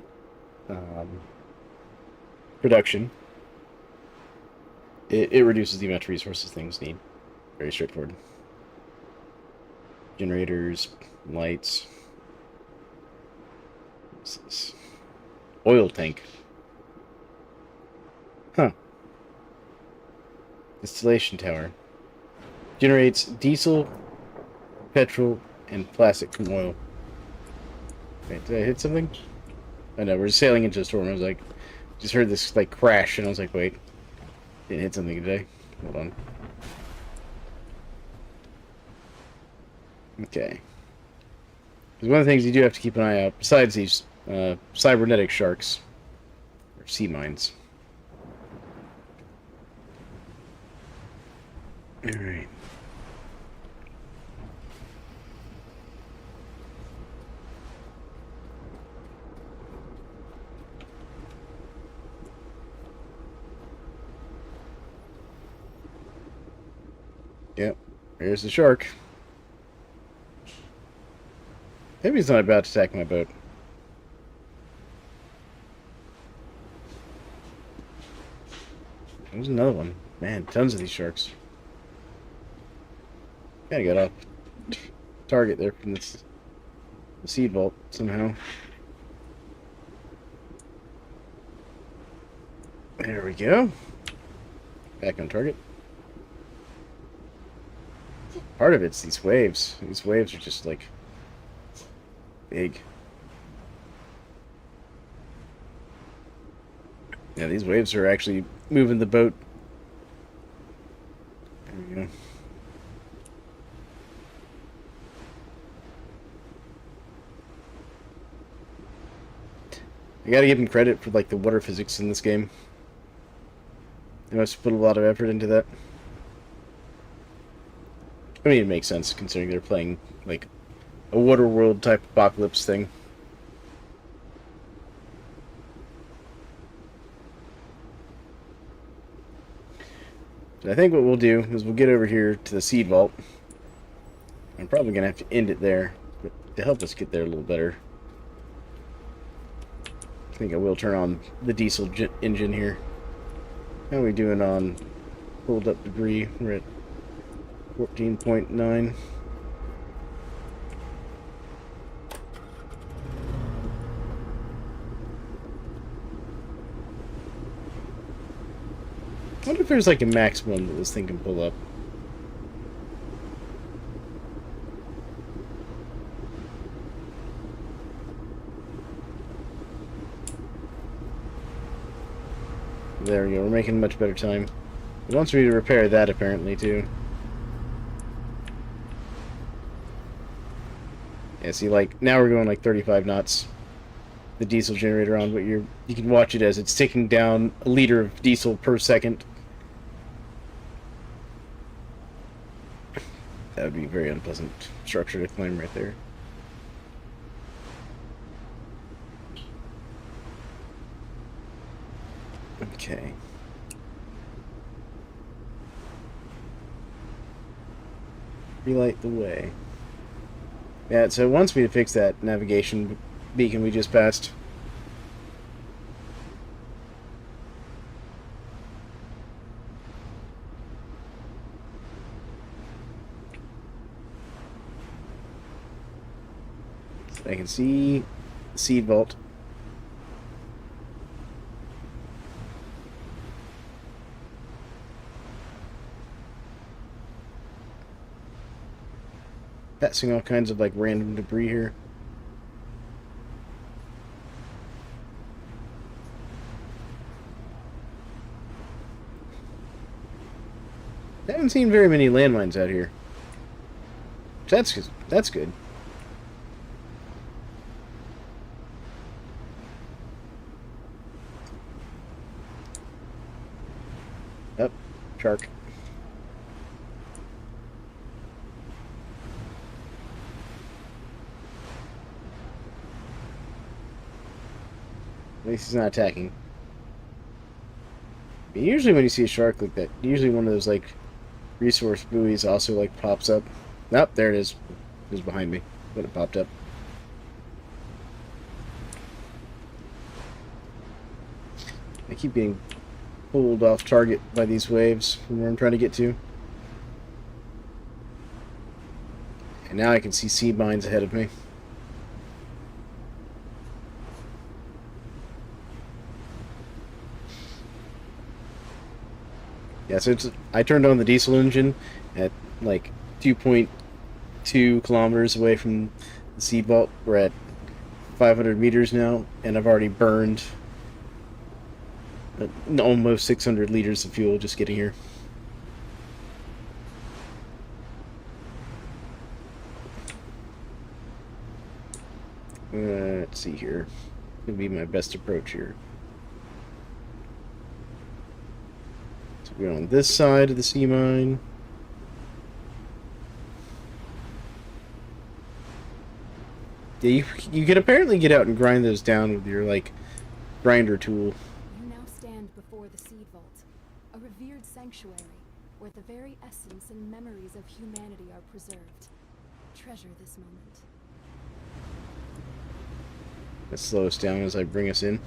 production. It reduces the amount of resources things need. Very straightforward. Generators, lights. What's this? Oil tank. Huh. Distillation tower. Generates diesel, petrol, and plastic from oil. Wait, did I hit something? Oh no, we're sailing into a storm. I was like, just heard this like crash, and I was like, wait, didn't hit something today. Hold on. Okay. Because one of the things you do have to keep an eye out, besides these cybernetic sharks, or sea mines. Alright. Yep, there's the shark. Maybe he's not about to attack my boat. There's another one. Man, tons of these sharks. Gotta get off target there from the seed vault somehow. There we go. Back on target. Part of it's these waves. These waves are just like big. Yeah, these waves are actually moving the boat. There we go. I gotta give him credit for like the water physics in this game. They must put a lot of effort into that. I mean, it makes sense considering they're playing like a water world type apocalypse thing. So I think what we'll do is we'll get over here to the seed vault. I'm probably gonna have to end it there, but to help us get there a little better, I think I will turn on the diesel engine here. How are we doing on pulled up debris? We're at 14.9. I wonder if there's like a maximum that this thing can pull up. There we go, we're making much better time. It wants me to repair that apparently too. Yeah, see, like now we're going like 35 knots. The diesel generator on, but you can watch it as it's ticking down a liter of diesel per second. That would be a very unpleasant structure to climb right there. Okay. Relight the way. Yeah, so it wants me to fix that navigation beacon we just passed. I can see the seed vault. Passing all kinds of like random debris here. I haven't seen very many landmines out here. That's good. Up, shark. At least he's not attacking. Usually when you see a shark like that, usually one of those like resource buoys also like pops up. Nope, there it is. It was behind me, but it popped up. I keep being pulled off target by these waves from where I'm trying to get to. And now I can see seed mines ahead of me. Yeah, so I turned on the diesel engine at like 2.2 kilometers away from the seed vault. We're at 500 meters now, and I've already burned almost 600 liters of fuel just getting here. Let's see here. Gonna be my best approach here. So we're on this side of the sea mine. Yeah, you can apparently get out and grind those down with your like grinder tool. You now stand before the seed vault, a revered sanctuary where the very essence and memories of humanity are preserved. Treasure this moment. Let's slow us down as I bring us in.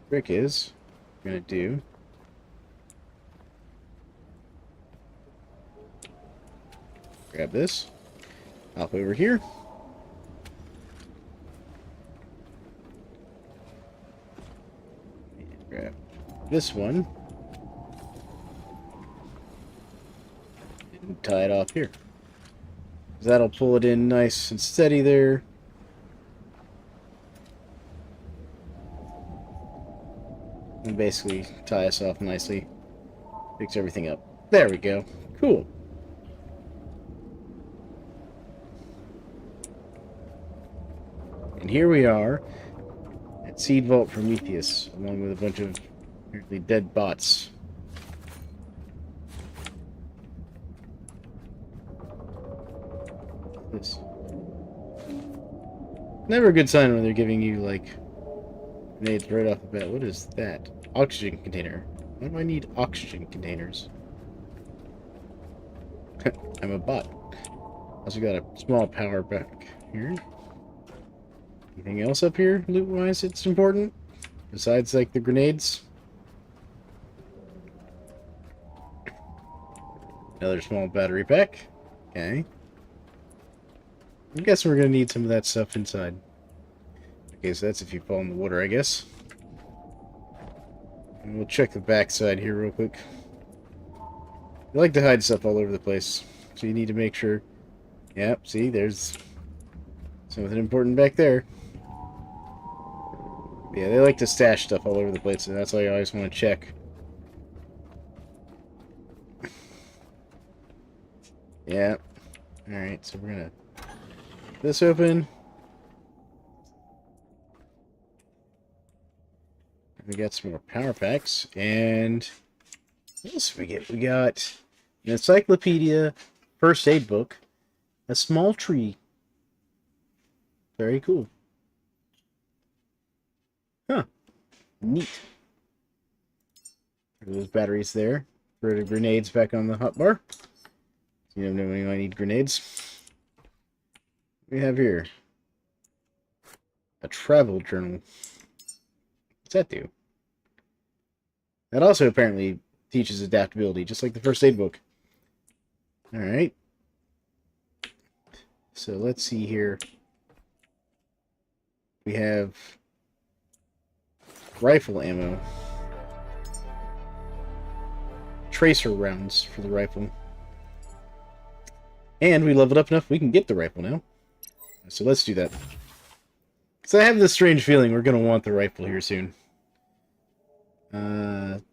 Trick is, I'm gonna do. Grab this, hop over here. And grab this one. tie it off here. That'll pull it in nice and steady there. And basically tie us off nicely. Fix everything up. There we go. Cool. And here we are at Seed Vault Prometheus, along with a bunch of apparently dead bots. This. Never a good sign when they're giving you, like, grenades right off the bat. What is that? Oxygen container. Why do I need oxygen containers? I'm a bot. Also got a small power back here. Anything else up here, loot-wise, it's important? Besides, like, the grenades? Another small battery pack. Okay. I guess we're going to need some of that stuff inside. Okay, so that's if you fall in the water, I guess. And we'll check the backside here real quick. I like to hide stuff all over the place, so you need to make sure... Yep, see, there's something important back there. Yeah, they like to stash stuff all over the place, and that's why you always want to check. Yeah. Alright, so we're gonna... this open. We got some more power packs, and what else did we get? We got an encyclopedia, first aid book, a small tree. Very cool. Huh. Neat. Those batteries there for the grenades back on the hotbar. You never know when you might need grenades. What do we have here? A travel journal. What's that do? That also apparently teaches adaptability, just like the first aid book. Alright. So let's see here. We have rifle ammo. Tracer rounds for the rifle. And we leveled up enough we can get the rifle now. So let's do that. Because I have this strange feeling we're going to want the rifle here soon.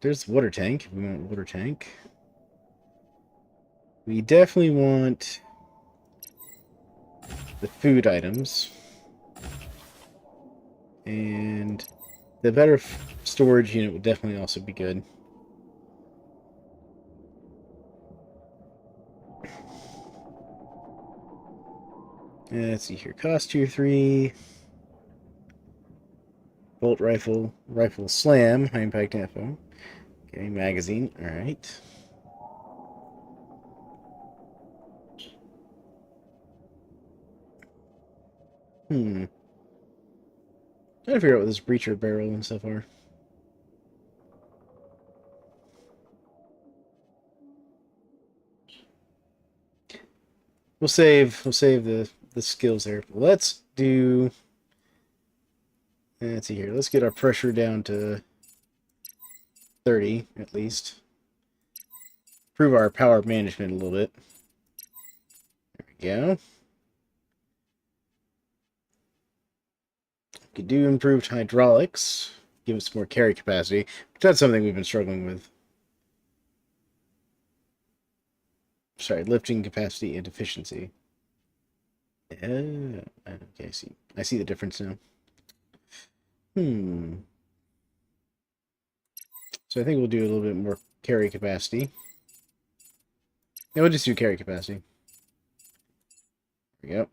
There's the water tank. We want water tank. We definitely want the food items. And the better storage unit would definitely also be good. Let's see here. Cost tier 3. Bolt rifle. Rifle slam. High impact ammo. Okay, magazine. Alright. Trying to figure out what this breacher barrel and stuff are. We'll save the skills there. Let's do... let's see here. Let's get our pressure down to 30 at least. Improve our power management a little bit. There we go. We could do improved hydraulics. Give us more carry capacity. That's something we've been struggling with. Sorry, lifting capacity and efficiency. Okay, I see the difference now. So I think we'll do a little bit more carry capacity. Yeah, we'll just do carry capacity. There we go.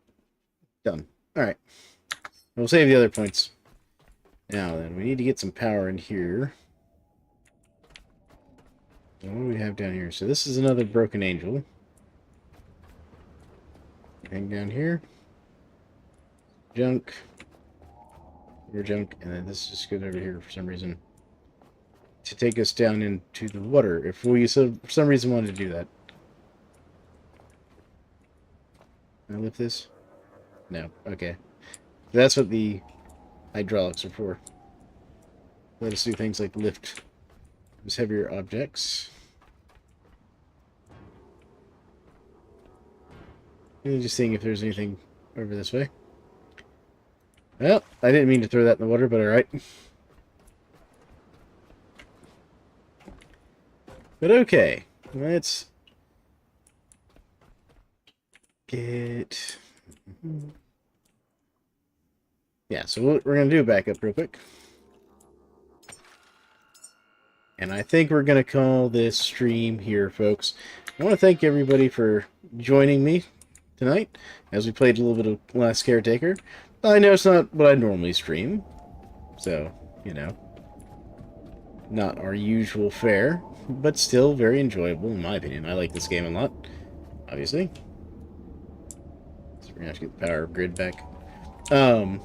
Done. Alright. We'll save the other points. Now then, we need to get some power in here. What do we have down here? So this is another broken angel. Hang down here. Junk. More junk. And then this just goes over here for some reason. To take us down into the water. If we for some reason wanted to do that. Can I lift this? No. Okay. That's what the hydraulics are for. Let us do things like lift those heavier objects. Just seeing if there's anything over this way. Well, I didn't mean to throw that in the water, but alright. But okay, let's get... Yeah, so what we're going to do back up real quick. And I think we're going to call this stream here, folks. I want to thank everybody for joining me tonight as we played a little bit of Last Caretaker. I know it's not what I normally stream, so, you know, not our usual fare, but still very enjoyable in my opinion. I like this game a lot, obviously. So we're going to have to get the power grid back. And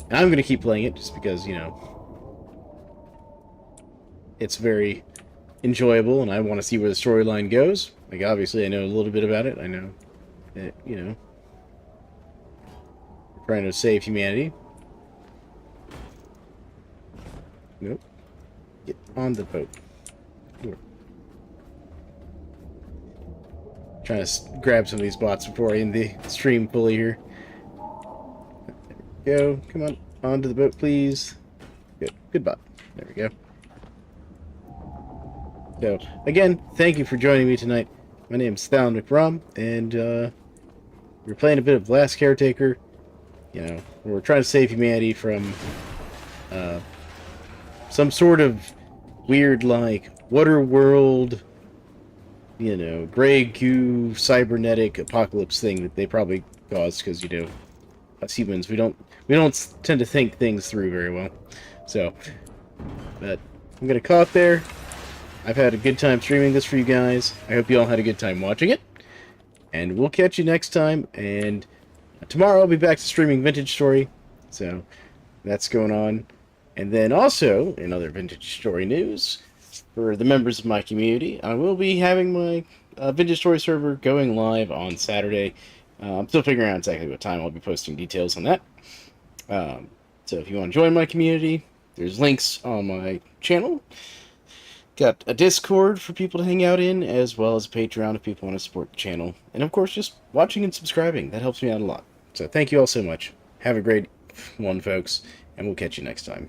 I'm going to keep playing it just because, you know, it's very enjoyable and I want to see where the storyline goes. Like, obviously, I know a little bit about it. I know that, you know, we're trying to save humanity. Nope. Get on the boat. Here. Trying to grab some of these bots before I end the stream fully here. There we go. Come on. Onto the boat, please. Good. Good bot. There we go. So, again, thank you for joining me tonight. My name is Thalen McBrom, and we're playing a bit of Last Caretaker. You know, we're trying to save humanity from some sort of weird, like, Waterworld, you know, Grey Goo cybernetic apocalypse thing that they probably caused because, you know, us humans, we don't tend to think things through very well. So, but I'm gonna call it there. I've had a good time streaming this for you guys. I hope you all had a good time watching it. And we'll catch you next time. And tomorrow I'll be back to streaming Vintage Story. So that's going on. And then also, in other Vintage Story news, for the members of my community, I will be having my Vintage Story server going live on Saturday. I'm still figuring out exactly what time. I'll be posting details on that. So if you want to join my community, there's links on my channel. Got a Discord for people to hang out in, as well as a Patreon if people want to support the channel. And of course, just watching and subscribing. That helps me out a lot. So thank you all so much. Have a great one, folks, and we'll catch you next time.